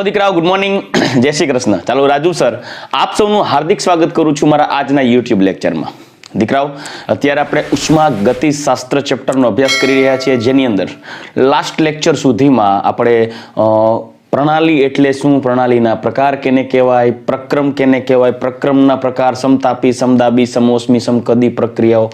દીકરાઓ, good morning, જય શ્રી કૃષ્ણ. ચાલો રાજુ સર, આપ સૌનું હાર્દિક સ્વાગત કરું છું મારા આજના યુટ્યુબ લેક્ચરમાં. દીકરાઓ, અત્યારે આપણે ઉષ્મા ગતિશાસ્ત્ર ચેપ્ટરનો અભ્યાસ કરી રહ્યા છીએ, જેની અંદર લાસ્ટ લેક્ચર સુધીમાં આપણે પ્રણાલી એટલે શું, પ્રણાલીના પ્રકાર કેને કહેવાય, પ્રક્રમ કેને કહેવાય, પ્રક્રમના પ્રકાર, સમતાપી, સમદાબી, સમોષ્મી, સમકદી પ્રક્રિયાઓ,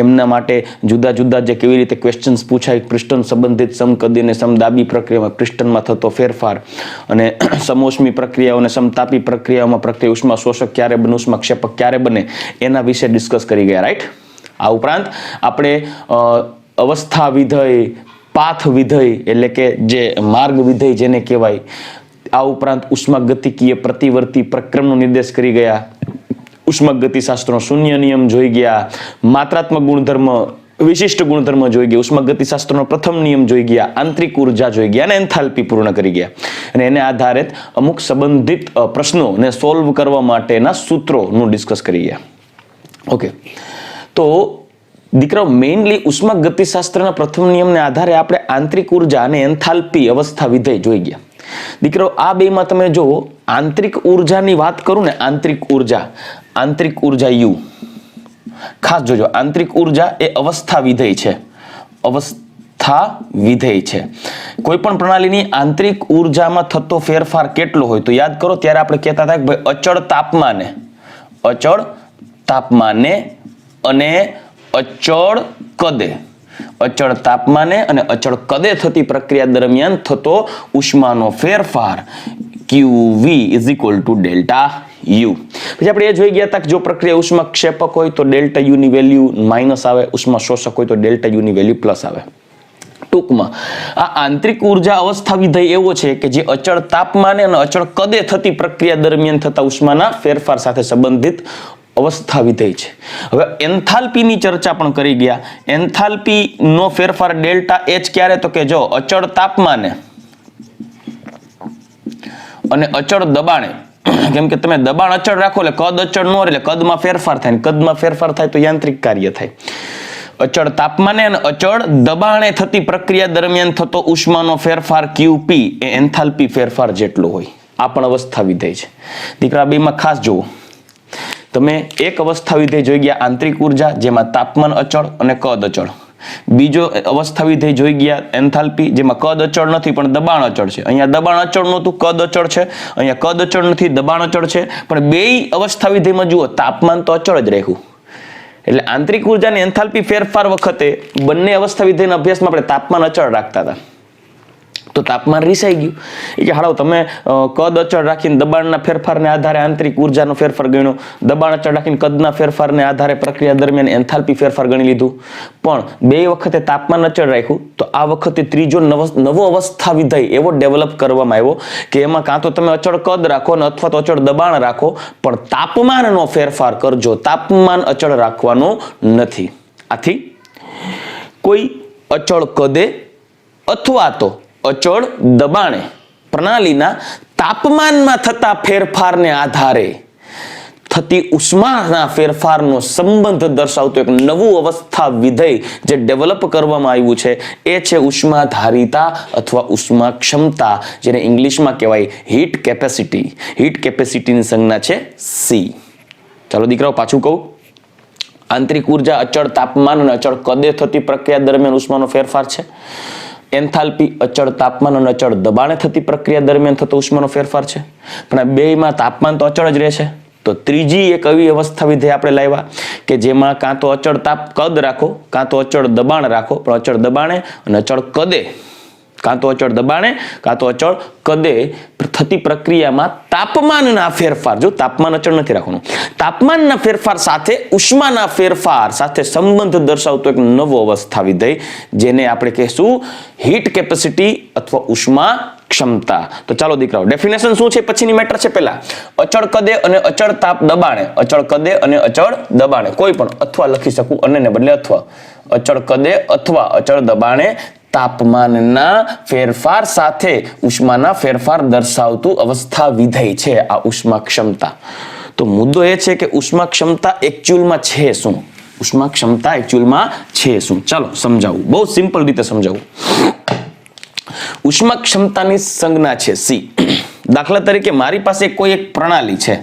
એમના માટે જુદા જુદા જે કેવી રીતે ક્વેશ્ચન્સ પૂછાય, પિસ્ટન સંબંધિત સમકદી અને સમદાબી પ્રક્રિયામાં પિસ્ટનમાં થતો ફેરફાર, અને સમોષ્મી પ્રક્રિયાઓ અને સમતાપી પ્રક્રિયાઓમાં પ્રક્રિયા ઉષ્મા શોષક ક્યારે બને, ઉષ્મા ક્ષેપક ક્યારે બને, એના વિશે ડિસ્કસ કરી ગયા. રાઈટ. આ ઉપરાંત આપણે અવસ્થા વિધેય, પાથ વિધેય એટલે કે જે માર્ગ વિધેય જેને કહેવાય, આ ઉપરાંત ઉષ્માગતિકીય પ્રતિવર્તી પ્રક્રમનો નિર્દેશ કરી ગયા, ઉષ્માગતિશાસ્ત્રનો શૂન્ય નિયમ જોઈ ગયા, માત્રાત્મક ગુણધર્મ, વિશિષ્ટ ગુણધર્મ જોઈ ગયા, ઉષ્માગતિશાસ્ત્રનો પ્રથમ નિયમ જોઈ ગયા, આંતરિક ઉર્જા જોઈ ગયા અને એન્થાલ્પી પૂર્ણ કરી ગયા. અને એને આધારિત અમુક સંબંધિત પ્રશ્નોને સોલ્વ કરવા માટેના સૂત્રોનું ડિસ્કસ કરી ગયા. ઓકે, તો દીકરાઓ, મેઇનલી ઉષ્મા ગતિશાસ્ત્રના પ્રથમ નિયમને આધારે આપણે આંતરિક ઉર્જા અને એન્થાલ્પી અવસ્થા વિધેય જોઈ ગયા. દીકરાઓ, આ બેમાં તમે જો આંતરિક ઉર્જાની વાત કરું ને, આંતરિક ઉર્જા યુ, ખાસ જોજો, આંતરિક ઉર્જા એ અવસ્થા વિધેય છે. અવસ્થા વિધેય છે. કોઈ પણ પ્રણાલીની આંતરિક ઉર્જામાં થતો ફેરફાર કેટલો હોય તો યાદ કરો, ત્યારે આપણે કહેતા હતા કે ભાઈ અચળ તાપમાને અને અચળ તાપમાને અને અચળ કદે થતી પ્રક્રિયા દરમિયાન થતો ઉષ્માનો ફેરફાર QV is equal to delta you. પછી આપણે એ જોઈ ગયા હતા કે જો પ્રક્રિયા ઉષ્મા ક્ષેપક હોય તો ડેલ્ટા યુ ની વેલ્યુ માઇનસ આવે, ઉષ્મા શોષક હોય તો ડેલ્ટા યુ ની વેલ્યુ પ્લસ આવે. ટૂંકમાં આ આંતરિક ઉર્જા અવસ્થા વિધેય એવો છે કે જે અચળ તાપમાને અને અચળ કદે થતી પ્રક્રિયા દરમિયાન થતા ઉષ્માના ફેરફાર સાથે સંબંધિત અવસ્થા વિધેય છે. હવે એન્થાલ્પીની ચર્ચા પણ કરી ગયા. એન્થાલ્પી નો ફેરફાર ડેલ્ટા એચ ક્યારે, તો કે જો અચળ તાપમાને અને અચળ દબાણે, કેમ કે તમે દબાણ અચળ રાખો એટલે કદ અચળ ન રહે, એટલે કદમાં ફેરફાર થાય, કદમાં ફેરફાર થાય તો યાંત્રિક કાર્ય થાય. અચળ તાપમાને અને અચળ દબાણે થતી પ્રક્રિયા દરમિયાન થતો ઉષ્માનો ફેરફાર QP એ એન્થાલ્પી ફેરફાર જેટલો હોય. આ પણ અવસ્થા વિધેય છે. દીકરા, બેમાં ખાસ જુઓ, તમે એક અવસ્થા વિધેય જોઈ ગયા આંતરિક ઉર્જા, જેમાં તાપમાન અચળ અને કદ અચળ. બીજો અવસ્થા વિધેય જોઈ ગયા એન્થાલ્પી, જેમાં કદ અચળ નથી પણ દબાણ અચળ છે. અહીંયા દબાણ અચળ નહોતું, કદ અચળ છે. અહીંયા કદ અચળ નથી, દબાણ અચળ છે. પણ બેય અવસ્થા વિધેયમાં જુઓ, તાપમાન તો અચળ જ રહ્યું. એટલે આંતરિક ઉર્જા અને એન્થાલ્પી ફેરફાર વખતે બંને અવસ્થા વિધેયના અભ્યાસમાં આપણે તાપમાન અચળ રાખતા હતા. તો તાપમાન રીસાઈ ગયું. એ કે હાલો તમે કદ અચળ રાખીને દબાણના ફેરફારને આધારે આંતરિક ઉર્જાનો ફેરફાર ગણ્યો, દબાણ અચળ રાખીને કદના ફેરફારને આધારે પ્રક્રિયા દરમિયાન એન્થાલ્પી ફેરફાર ગણી લીધું. પણ બે વખતે તાપમાન અચળ રાખ્યું, તો આ વખતે ત્રીજો નવો અવસ્થા વિધેય એવો ડેવલપ કરવામાં આવ્યો કે એમાં કાં તો તમે અચળ કદ રાખો ને અથવા તો અચળ દબાણ રાખો, પણ તાપમાનનો ફેરફાર કરજો, તાપમાન અચળ રાખવાનું નથી. આથી કોઈ અચળ કદે અથવા તો અચળ દબાણે પ્રણાલીના તાપમાનમાં થતા ફેરફારને આધારે થતી ઉષ્માના ફેરફારનો સંબંધ દર્શાવતો એક નવું અવસ્થા વિધેય જે ડેવલપ કરવામાં આવ્યું છે, એ છે ઉષ્માધારિતા અથવા ઉષ્મા ક્ષમતા, જેને ઇંગ્લિશમાં કહેવાય હીટ કેપેસિટી. હીટ કેપેસિટીની સંજ્ઞા છે C. ચાલો દીકરાઓ, પાછું કહું, આંતરિક ઉર્જા અચળ તાપમાન અને અચળ કદે થતી પ્રક્રિયા દરમિયાન ઉષ્માનો ફેરફાર છે. એન્થાલ્પી અચળ તાપમાન અને અચળ દબાણે થતી પ્રક્રિયા દરમિયાન થતો ઉષ્માનો ફેરફાર છે. પણ આ બેયમાં તાપમાન તો અચળ જ રહે છે. તો ત્રીજી એક એવી અવસ્થા વિધેય આપણે લાવ્યા કે જેમાં કાં તો અચળ કદ રાખો, કાં તો અચળ દબાણ રાખો, પણ અચળ દબાણે અને અચળ કદે, કાં તો અચળ દબાણે કાં તો અચળ કદે થતી પ્રક્રિયામાં તાપમાનના ફેરફાર, જો તાપમાન અચળ નથી રાખવાનું, તાપમાનના ફેરફાર સાથે ઉષ્માના ફેરફાર સાથે સંબંધ દર્શાવતો એક નવો અવસ્થા વિધેય, જેને આપણે કહીશું હીટ કેપેસિટી અથવા ઉષ્મા ક્ષમતા. તો ચાલો દીકરાઓ, ડેફિનેશન શું છે પછીની મેટર છે. પહેલા અચળ કદે અને અચળ તાપ દબાણે, અચળ કદે અને અચળ દબાણે, કોઈ પણ અથવા લખી શકું, અને બદલે અથવા, અચળ કદે અથવા અચળ દબાણે તાપમાનના ફેરફાર સાથે ઉષ્માના ફેરફાર દર્શાવતું અવસ્થા વિધેય છે આ ઉષ્મા ક્ષમતા. તો મુદ્દો એ છે કે ઉષ્મા ક્ષમતા એકચ્યુઅલમાં છે શું? ઉષ્મા ક્ષમતા એકચ્યુઅલમાં છે શું? ચાલો સમજાવું, બહુ સિમ્પલ રીતે સમજાવું. ઉષ્મા ક્ષમતાની સંજ્ઞા છે C. દાખલા તરીકે મારી પાસે કોઈ એક પ્રણાલી છે,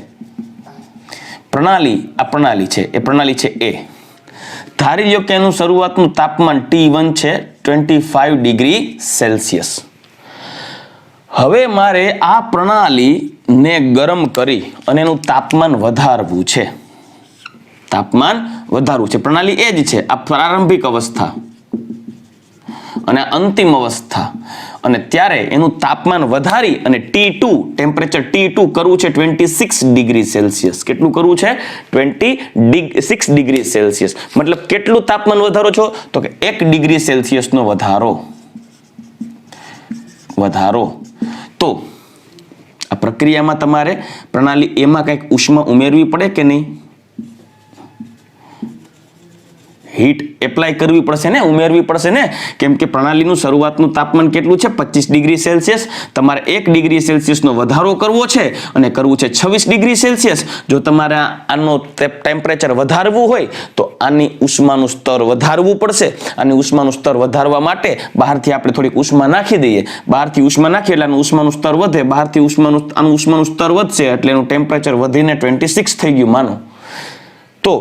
આ પ્રણાલી છે, એ પ્રણાલી છે એ. ધારી લો કે એનું શરૂઆતનું તાપમાન T1 છે 25 ડિગ્રી સેલ્સિયસ. હવે મારે આ પ્રણાલીને ગરમ કરી અને એનું તાપમાન વધારવું છે. પ્રણાલી એ જ છે. આ પ્રારંભિક અવસ્થા અને અંતિમ અવસ્થા, અને ત્યારે એનું તાપમાન વધારી અને T2 ટેમ્પરેચર T2 કરવું છે 26 ડિગ્રી સેલ્સિયસ. કેટલું કરવું છે? 26 ડિગ્રી સેલ્સિયસ. મતલબ કેટલું તાપમાન વધારો છો? તો કે 1 ડિગ્રી સેલ્સિયસનો વધારો. તો આ પ્રક્રિયામાં તમારે પ્રણાલી એમાં કંઈક ઉષ્મા ઉમેરવી પડે કે નહીં? હીટ એપ્લાય કરવી પડશે ને, ઉમેરવી પડશે ને, કેમ કે પ્રણાલીનું શરૂઆતનું તાપમાન કેટલું છે? 25 ડિગ્રી સેલ્સિયસ. તમારે 1 ડિગ્રી સેલ્સિયસનો વધારો કરવો છે અને કરવું છે 26 ડિગ્રી સેલ્સિયસ. જો તમારે આનો ટેમ્પરેચર વધારવું હોય તો આની ઉષ્માનું સ્તર વધારવું પડશે. આની ઉષ્માનું સ્તર વધારવા માટે બહારથી આપણે થોડીક ઉષ્મા નાખી દઈએ. બહારથી ઉષ્મા નાખીએ એટલે આનું ઉષ્માનું સ્તર વધે. બહારથી આનું ઉષ્માનું સ્તર વધશે એટલે એનું ટેમ્પરેચર વધીને 26 થઈ ગયું માનો. તો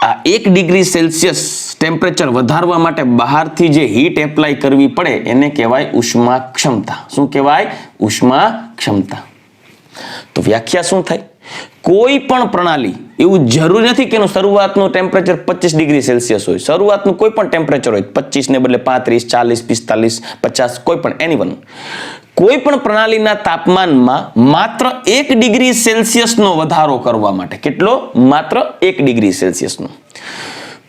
આ 1 ડિગ્રી સેલ્સિયસ ટેમ્પરેચર વધારવા માટે બહારથી જે હીટ એપ્લાય કરવી પડે એને કહેવાય ઉષ્મા ક્ષમતા. શું કહેવાય? ઉષ્મા ક્ષમતા. તો વ્યાખ્યા શું થાય? કોઈ પણ પ્રણાલી, એવું જરૂરી નથી કે એનું શરૂઆતનું ટેમ્પરેચર 25 ડિગ્રી સેલ્સિયસ હોય. શરૂઆતનું કોઈ પણ ટેમ્પરેચર હોય, 25 ને બદલે 35, 40, 45, 50, કોઈ પણ એનીવન. કોઈ પણ પ્રણાલીના તાપમાનમાં માત્ર 1 ડિગ્રી સેલ્સિયસનો વધારો કરવા માટે. કેટલો? માત્ર 1 ડિગ્રી સેલ્સિયસનો.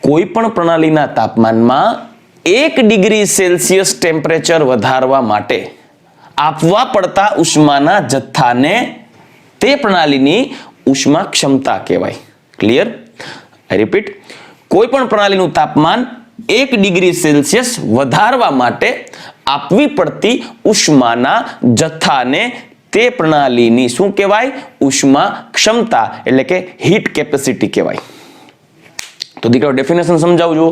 કોઈ પણ પ્રણાલીના તાપમાનમાં 1 ડિગ્રી સેલ્સિયસ ટેમ્પરેચર વધારવા માટે આપવા પડતા ઉષ્માના જથ્થાને તે પ્રણાલીની ઉષ્મા ક્ષમતા કહેવાય. ક્લિયર? આઈ રિપીટ. કોઈ પણ પ્રણાલીનું તાપમાન 1 ડિગ્રી સેલ્સિયસ વધારવા માટે આપવી પડતી ઉષ્માના જથ્થાને તે પ્રણાલીની શું કહેવાય? ઉષ્મા ક્ષમતા એટલે કે હીટ કેપેસિટી કહેવાય. તો દીકરાઓ ડેફિનેશન સમજાવજો.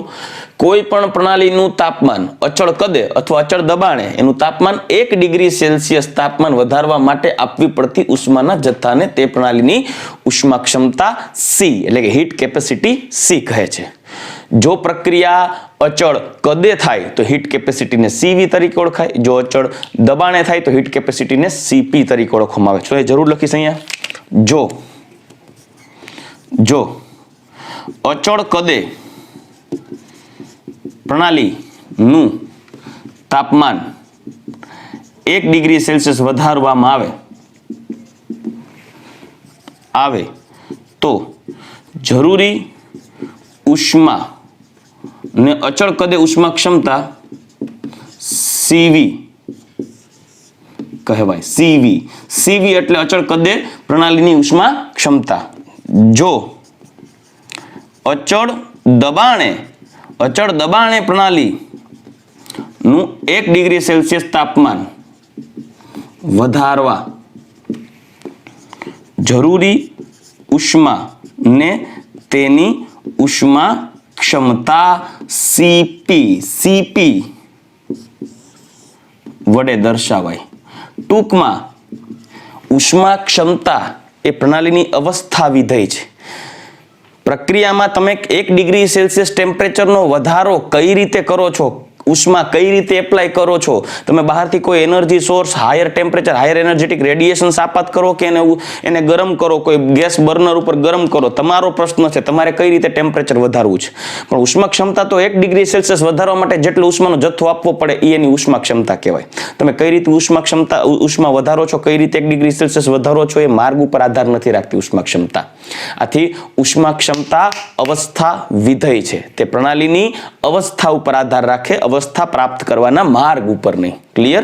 કોઈ પણ પ્રણાલીનું તાપમાન અચળ કદે અથવા અચળ દબાણે એનું તાપમાન 1 ડિગ્રી સેલ્સિયસ તાપમાન વધારવા માટે આપવી પડતી ઉષ્માના જથ્થાને તે પ્રણાલીની ઉષ્મા ક્ષમતા C એટલે કે હીટ કેપેસિટી C કહે છે. જો પ્રક્રિયા અચળ કદે થાય તો હીટ કેપેસિટીને CV તરીકે ઓળખાય. જો અચળ દબાણે થાય તો હીટ કેપેસિટીને CP તરીકે ઓળખવામાં આવે છે. તો એ જરૂર લખીશ અહીંયા. જો અચળ કદે પ્રણાલીનું તાપમાન 1 ડિગ્રી સેલ્સિયસ વધારવામાં આવે તો જરૂરી ઉષ્મા ને અચળ કદે ઉષ્મા ક્ષમતા CV કહેવાય. CV એટલે અચળ કદે પ્રણાલીની ઉષ્મા ક્ષમતા. જો અચળ દબાણે પ્રણાલીનું 1 ડિગ્રી સેલ્સિયસ તાપમાન વધારવા જરૂરી ઉષ્મા ને તેની ઉષ્મા ક્ષમતા CP વડે દર્શાવાય. ટૂંકમાં ઉષ્મા ક્ષમતા એ પ્રણાલીની અવસ્થા વિધેય છે. પ્રક્રિયામાં તમે 1 ડિગ્રી સેલ્સિયસ ટેમ્પરેચરનો વધારો કઈ રીતે કરો છો, ઉષ્મા કઈ રીતે એપ્લાય કરો છો? તમે બહારથી કોઈ energy source, higher temperature, higher energetic radiation આપાત કરો કે એને ગરમ કરો, કોઈ ગેસ બર્નર ઉપર ગરમ કરો, તમારો પ્રશ્ન છે. તમારે કઈ રીતે ટેમ્પરેચર વધારવું છે. પણ ઉષ્મા ક્ષમતા તો 1 ડિગ્રી સેલ્સિયસ વધારવા માટે જેટલો ઉષ્માનો જથ્થો આપવો પડે એ એની ઉષ્મા ક્ષમતા કહેવાય. તમે કઈ રીતે ઉષ્મા વધારો છો, કઈ રીતે 1 ડિગ્રી સેલ્સિયસ વધારો છો એ માર્ગ ઉપર આધાર નથી રાખતી ઉષ્મા ક્ષમતા. આથી ઉષ્મા ક્ષમતા અવસ્થા વિધેય છે. તે પ્રણાલીની અવસ્થા ઉપર આધાર રાખે, અવસ્થા પ્રાપ્ત કરવાના માર્ગ ઉપર નહીં. ક્લિયર?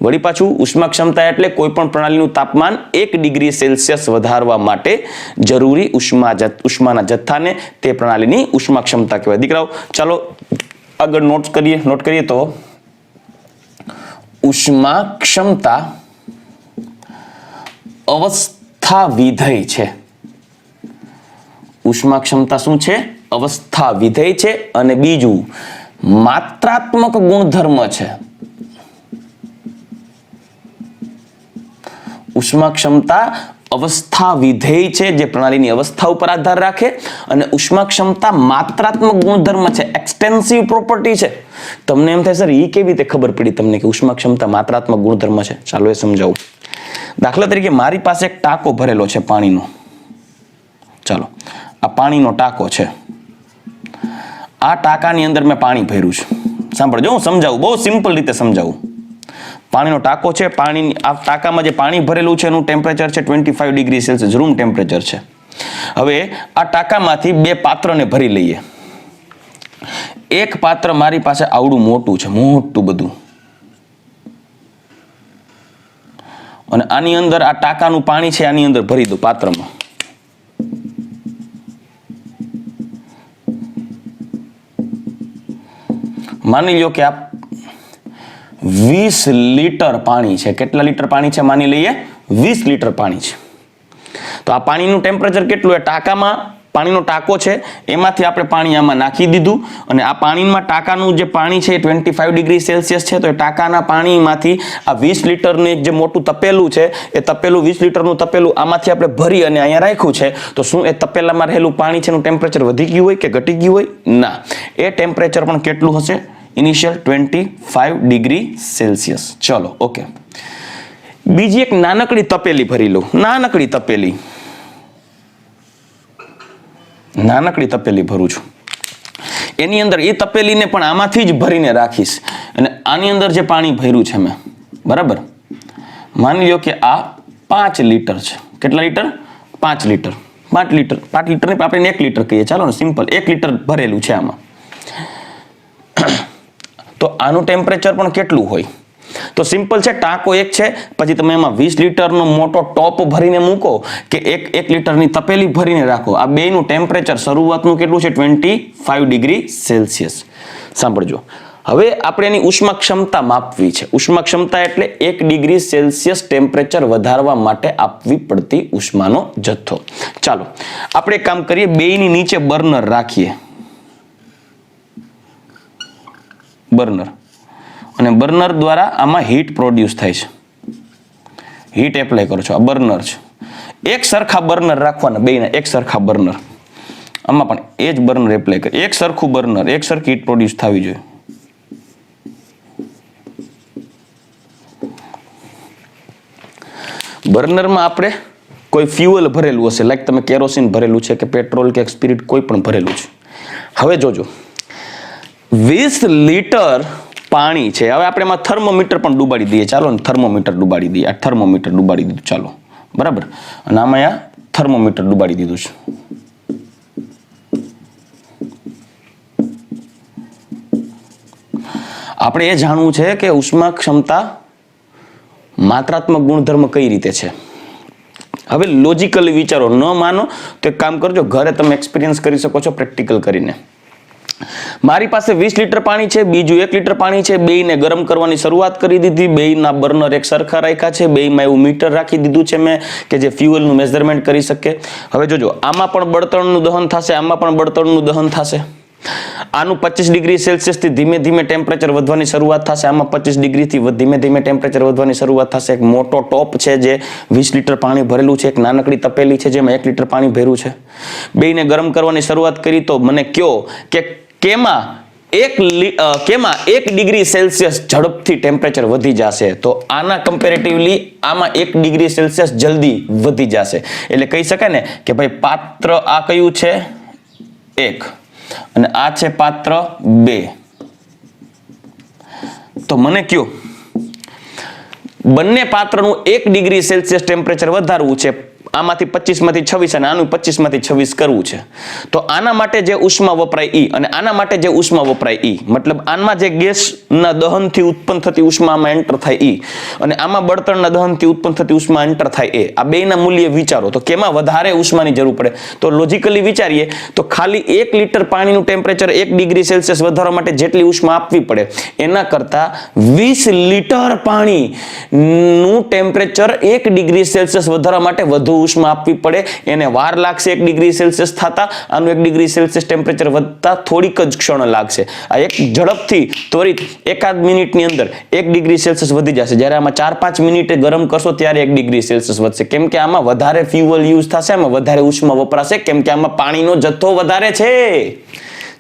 વળી પાછું ઉષ્મા ક્ષમતા એટલે કોઈ પણ પ્રણાલીનું તાપમાન 1 ડિગ્રી સેલ્સિયસ વધારવા માટે જરૂરી ઉષ્માના જથ્થાને તે પ્રણાલીની ઉષ્મા ક્ષમતા કહેવાય. દીકરાઓ ચાલો આગળ નોટ કરીએ તો ઉષ્મા ક્ષમતા અવસ્થા વિધેય છે. ઉષ્મા ક્ષમતા શું છે? અવસ્થા વિધેય છે. અને બીજું માત્રાત્મક ગુણધર્મ છે. ઉષ્મા ક્ષમતા અવસ્થા વિધેય છે, જે પ્રણાલીની અવસ્થા ઉપર આધાર રાખે, અને ઉષ્મા ક્ષમતા માત્રાત્મક ગુણધર્મ છે, એક્સટેન્સિવ પ્રોપર્ટી છે. તમને એમ થાય સર એ કેવી રીતે ખબર પડી તમને કે ઉષ્મા ક્ષમતા માત્રાત્મક ગુણધર્મ છે? ચાલો એ સમજાવું. દાખલા તરીકે મારી પાસે એક ટાંકો ભરેલો છે પાણીનો. ચાલો, આ પાણીનો ટાંકો છે. આ ટાંકાની અંદર મેં પાણી ભર્યું છે. સાંભળજો, હું સમજાવું, બહુ સિમ્પલ રીતે સમજાવું. પાણીનો ટાંકો છે, પાણી, આ ટાંકામાં જે પાણી ભરેલું છે એનું ટેમ્પરેચર છે 25 ડિગ્રી સેલ્સિયસ, રૂમ ટેમ્પરેચર છે. હવે આ ટાંકામાંથી બે પાત્રને ભરી લઈએ. એક પાત્ર મારી પાસે આવડું મોટું છે, મોટું બધું, અને આની અંદર આ ટાંકાનું પાણી છે, આની અંદર ભરી દઉં પાત્રમાં. માની લો કે આ 20 લીટર પાણી છે. કેટલા લીટર પાણી છે? માની લઈએ 20 લીટર પાણી છે. તો આ પાણીનું ટેમ્પરેચર કેટલું? એ ટાંકામાં પાણીનો ટાંકો છે, એમાંથી આપણે પાણી આમાં નાખી દીધું, અને આ પાણીમાં ટાંકાનું જે પાણી છે એ 25 ડિગ્રી સેલ્સિયસ છે. તો એ ટાંકાના પાણીમાંથી આ 20 લીટરનું એક જે મોટું તપેલું છે, એ તપેલું 20 લીટરનું તપેલું આમાંથી આપણે ભરી અને અહીંયા રાખ્યું છે. તો શું એ તપેલામાં રહેલું પાણી છે એનું ટેમ્પરેચર વધી ગયું હોય કે ઘટી ગયું હોય? ના, એ ટેમ્પરેચર પણ કેટલું હશે? Initial 25 degree Celsius. ચલો, ઓકે. બીજી એક નાનકડી તપેલી ભરી લઉં. નાનકડી તપેલી ભરું છું. એની અંદર એ તપેલીને પણ આમાંથી જ ભરીને રાખીશ, અને આની અંદર જે પાણી ભર્યું છે મેં, બરાબર, માની લો કે આ 5 લીટર છે. કેટલા લીટર? 5 લીટર. 5 લીટર ને આપણે 1 લીટર કહીએ, ચાલો ને, સિમ્પલ. 1 લીટર ભરેલું છે આમાં. તો આનું ટેમ્પરેચર પણ કેટલું હોય? તો સિમ્પલ છે, ટાંકો એક છે, પછી તમે એમાં 20 લીટરનો મોટો ટોપ ભરીને મૂકો કે એક લીટરની તપેલી ભરીને રાખો. આ બેનું ટેમ્પરેચર શરૂઆતનું કેટલું છે? 25 ડિગ્રી સેલ્સિયસ. સાંભળજો, હવે આપણે એની ઉષ્મા ક્ષમતા માપવી છે. ઉષ્મા ક્ષમતા એટલે 1 ડિગ્રી સેલ્સિયસ ટેમ્પરેચર વધારવા માટે આપવી પડતી ઉષ્માનો જથ્થો. ચાલો આપણે એક કામ કરીએ, બેની નીચે બર્નર રાખીએ. બર્નર, અને બર્નર દ્વારા આમાં હીટ પ્રોડ્યુસ થાય છે. હીટ એપ્લાય કરો છો. આ બર્નર છે. એક સરખા બર્નર રાખવાના, બેના એક સરખા બર્નર. આમાં પણ એ જ બર્નર એપ્લાય કરે. એક સરખું બર્નર, એક સરખી હીટ પ્રોડ્યુસ થવી જોઈએ. બર્નરમાં આપણે કોઈ ફ્યુઅલ ભરેલું હશે, લાઈક તમે કેરોસીન ભરેલું છે કે પેટ્રોલ કે સ્પિરિટ કોઈ પણ ભરેલું છે. હવે જોજો, 20 લીટર પાણી છે. હવે આપણે એમાં થર્મોમીટર પણ ડુબાડી દઈએ. ચાલો ને, થર્મોમીટર ડુબાડી દઈએ. આ થર્મોમીટર ડુબાડી દીધું, ચાલો, બરાબર. અને આમાં આ થર્મોમીટર ડુબાડી દીધું છે. આપણે એ જાણવું છે કે ઉષ્મા ક્ષમતા માત્રાત્મક ગુણધર્મ કઈ રીતે છે. હવે લોજિકલી વિચારો, ન માનો તો એક કામ કરજો, ઘરે તમે એક્સપિરિયન્સ કરી શકો છો પ્રેક્ટિકલ કરીને. મારી પાસે 20 લીટર પાણી છે, બીજું 1 લીટર પાણી છે. બેયને ગરમ કરવાની શરૂઆત કરી દીધી. બેયના બર્નર એક સરખા રાખ્યા છે. બેયમાં એવું મીટર રાખી દીધું છે મેં કે જે ફ્યુઅલનું મેઝરમેન્ટ કરી શકે. હવે જોજો, આમાં પણ બળતણનું દહન થશે, આમાં પણ બળતણનું દહન થશે. આનું 25 ડિગ્રી સેલ્સિયસ થી ધીમે ધીમે ટેમ્પરેચર વધવાની શરૂઆત થશે. આમાં 25 ડિગ્રીથી ધીમે ધીમે ટેમ્પરેચર વધવાની શરૂઆત થશે. એક મોટો ટોપ છે જે 20 લીટર પાણી ભરેલું છે. એક નાનકડી તપેલી છે જેમાં 1 લીટર પાણી ભર્યું છે. બેયને ગરમ કરવાની શરૂઆત કરી તો મને કયો કે કેમાં 1 ડિગ્રી સેલ્સિયસ ઝડપથી ટેમ્પરેચર વધી જશે? તો આના કમ્પેરેટિવલી આમાં 1 ડિગ્રી સેલ્સિયસ જલ્દી વધી જશે. એટલે કહી શકાય ને કે ભાઈ પાત્ર આ કયું છે? 1, અને આ છે પાત્ર 2. તો મને કયો બંને પાત્રનું 1 ડિગ્રી સેલ્સિયસ ટેમ્પરેચર વધારવું છે. આમાંથી 25 માંથી 26 અને આનું 25 માંથી 26 કરવું છે. તો આના માટે જે ઉષ્મા વપરાય E અને આના માટે જે ઉષ્મા વપરાય E, મતલબ આમાં જે ગેસના દહનથી ઉત્પન્ન થતી ઉષ્મા આમાં એન્ટર થાય E, અને આમાં બળતણના દહનથી ઉત્પન્ન થતી ઉષ્મા એન્ટર થાય A. આ બેયના મૂલ્ય વિચારો તો કેમાં વધારે ઉષ્માની જરૂર પડે? તો લોજિકલી વિચારીએ તો ખાલી 1 લીટર પાણીનું ટેમ્પરેચર 1 ડિગ્રી સેલ્સિયસ વધારવા માટે જેટલી ઉષ્મા આપવી પડે એના કરતા 20 લીટર પાણીનું ટેમ્પરેચર 1 ડિગ્રી સેલ્સિયસ વધારવા માટે વધુ ઉષ્મા આપવી પડે એને વાર લાગશે 1 ડિગ્રી સેલ્સિયસ થતા. આનું 1 ડિગ્રી સેલ્સિયસ ટેમ્પરેચર વધતા થોડીક જ ક્ષણ લાગશે. આ એક ઝડપથી ત્વરિત એકાદ મિનિટની અંદર 1 ડિગ્રી સેલ્સિયસ વધી જશે. જ્યારે આમાં 4-5 મિનિટે ગરમ કરશો ત્યારે 1 ડિગ્રી સેલ્સિયસ વધશે. કેમ કે આમાં વધારે ફ્યુઅલ યુઝ થશે, આમાં વધારે ઉષ્મા વપરાશે, કેમ કે આમાં પાણીનો જથ્થો વધારે છે.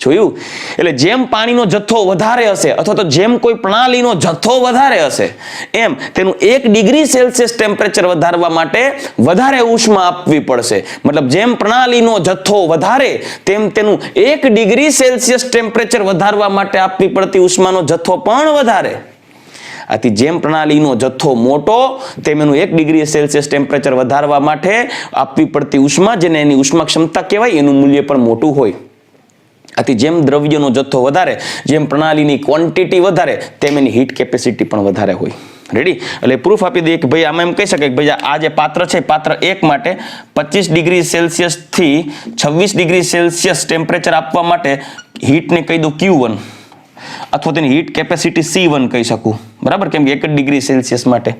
જોયું? એટલે જેમ પાણીનો જથ્થો વધારે હશે અથવા તો જેમ કોઈ પ્રણાલીનો જથ્થો વધારે હશે એમ તેનું 1 ડિગ્રી સેલ્સિયસ ટેમ્પરેચર વધારવા માટે વધારે ઉષ્મા આપવી પડશે. મતલબ જેમ પ્રણાલીનો જથ્થો વધારે તેમ તેનું 1 ડિગ્રી સેલ્સિયસ ટેમ્પરેચર વધારવા માટે આપવી પડતી ઉષ્માનો જથ્થો પણ વધારે. આથી જેમ પ્રણાલીનો જથ્થો મોટો તેમ એનું 1 ડિગ્રી સેલ્સિયસ ટેમ્પરેચર વધારવા માટે આપવી પડતી ઉષ્મા, જેને એની ઉષ્મા ક્ષમતા કહેવાય, એનું મૂલ્ય પણ મોટું હોય. આથી જેમ દ્રવ્યનો જથ્થો વધારે, જેમ પ્રણાલીની ક્વોન્ટિટી વધારે, તેમ એની હીટ કેપેસિટી પણ વધારે હોય. રેડી? એટલે પ્રૂફ આપી દઈએ કે ભાઈ આમાં એમ કહી શકાય કે ભાઈ આ જે પાત્ર છે, પાત્ર 1 માટે 25 ડિગ્રી સેલ્સિયસ થી 26 ડિગ્રી સેલ્સિયસ ટેમ્પરેચર આપવા માટે હીટને કહી દઉં Q1 અથવા તેની હીટ કેપેસિટી C1 કહી શકું. બરાબર? કેમ કે 1 ડિગ્રી સેલ્સિયસ માટે.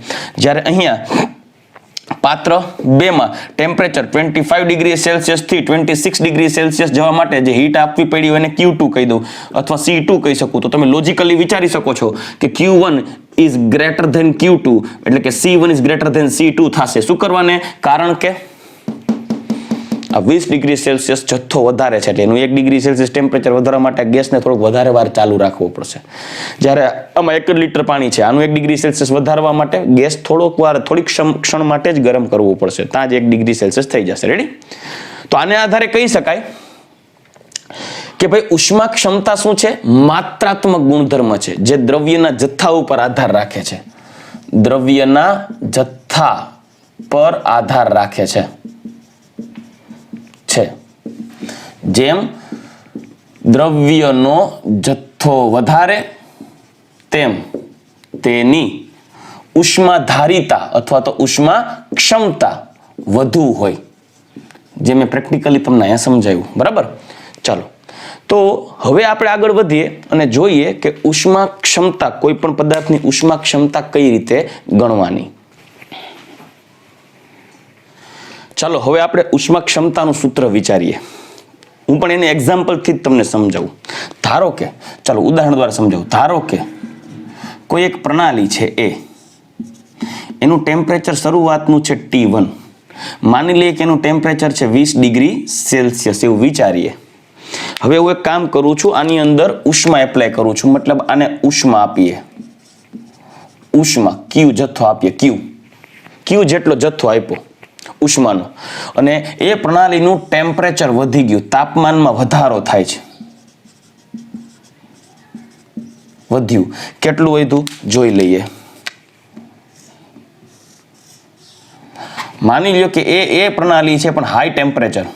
જ્યારે અહીંયા પાત્ર 2 માં ટેમ્પરેચર 25 ડિગ્રી સેલ્સિયસ થી 26 ડિગ્રી સેલ્સિયસ જવા માટે જે હીટ આપવી પડી હોય એને Q2 કહી દઉં અથવા C2 કહી શકું. તો તમે લોજિકલી વિચારી શકો છો કે Q1 is greater than Q2 એટલે કે C1 is greater than C2 થશે. શું કરવાને? કારણ કે આ 20 ડિગ્રી સેલ્સિયસ જથ્થો વધારે છે એટલે એનું 1 ડિગ્રી સેલ્સિયસ ટેમ્પરેચર વધારવા માટે ગેસને થોડોક વધારે વાર ચાલુ રાખવો પડશે. જ્યારે આમાં 1 લીટર પાણી છે, આનું 1 ડિગ્રી સેલ્સિયસ વધારવા માટે ગેસ થોડીક ક્ષણ માટે જ ગરમ કરવું પડશે. ત્યાં જ 1 ડિગ્રી સેલ્સિયસ થઈ જશે. રેડી? તો આને આધારે કહી શકાય કે ભાઈ ઉષ્મા ક્ષમતા શું છે? માત્રાત્મક ગુણધર્મ છે જે દ્રવ્યના જથ્થા ઉપર આધાર રાખે છે. દ્રવ્યના જથ્થા પર આધાર રાખે છે. જેમ દ્રવ્યનો જથ્થો વધારે તેમ તેની ઉષ્માધારિતા અથવા તો ઉષ્મા ક્ષમતા વધુ હોય. જે મેં પ્રેક્ટિકલી તમને અહીંયા સમજાવ્યું. બરાબર? ચાલો, તો હવે આપણે આગળ વધીએ અને જોઈએ કે ઉષ્મા ક્ષમતા, કોઈ પણ પદાર્થની ઉષ્મા ક્ષમતા કઈ રીતે ગણવાની. ચાલો હવે આપણે ઉષ્મા ક્ષમતાનું સૂત્ર વિચારીએ. હું પણ એને એક્ઝામ્પલથી જ તમને સમજાવું. ધારો કે, ચાલો ઉદાહરણ દ્વારા સમજાવું. ધારો કે કોઈ એક પ્રણાલી છે એ, એનું ટેમ્પરેચર શરૂઆતનું છે T1. માની લઈએ કે એનું ટેમ્પરેચર છે 20 ડિગ્રી સેલ્સિયસ એવું વિચારીએ. હવે હું એક કામ કરું છું, આની અંદર ઉષ્મા એપ્લાય કરું છું, મતલબ આને ઉષ્મા આપીએ. ઉષ્મા Q જથ્થો આપીએ. Q જેટલો જથ્થો આપ્યો ઉષ્માનો, અને એ પ્રણાલીનું ટેમ્પરેચર વધી ગયું, તાપમાનમાં વધારો થાય છે. વધ્યું. કેટલું વધ્યું જોઈ લઈએ. માની લ્યો કે એ પ્રણાલી છે પણ હાઈ ટેમ્પરેચર,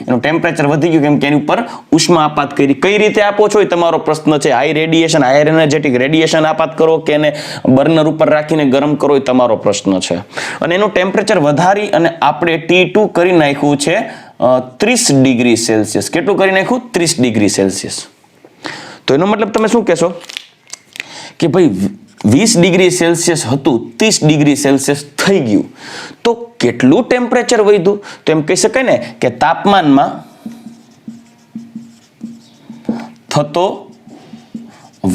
એનું ટેમ્પરેચર વધી ગયું કેમ કે એની ઉપર ઉષ્મા આપાત કરી. કઈ રીતે આપો છો એ તમારો પ્રશ્ન છે. High radiation, higher energetic radiation આપાત કરો કે એને બર્નર ઉપર રાખીને ગરમ કરો એ તમારો પ્રશ્ન છે. અને એનું ટેમ્પરેચર વધારી અને આપણે T2 કરી નાખ્યું છે 30 ડિગ્રી સેલ્સિયસ. કેટલું કરી નાખ્યું? 30 ડિગ્રી સેલ્સિયસ. તો એનો મતલબ તમે શું કહેશો કે ભાઈ 20 ડિગ્રી સેલ્સિયસ હતું 30 ડિગ્રી સેલ્સિયસ થઈ ગયું, તો કેટલું ટેમ્પરેચર વધ્યું? તો એમ કહી શકાય ને કે તાપમાનમાં થતો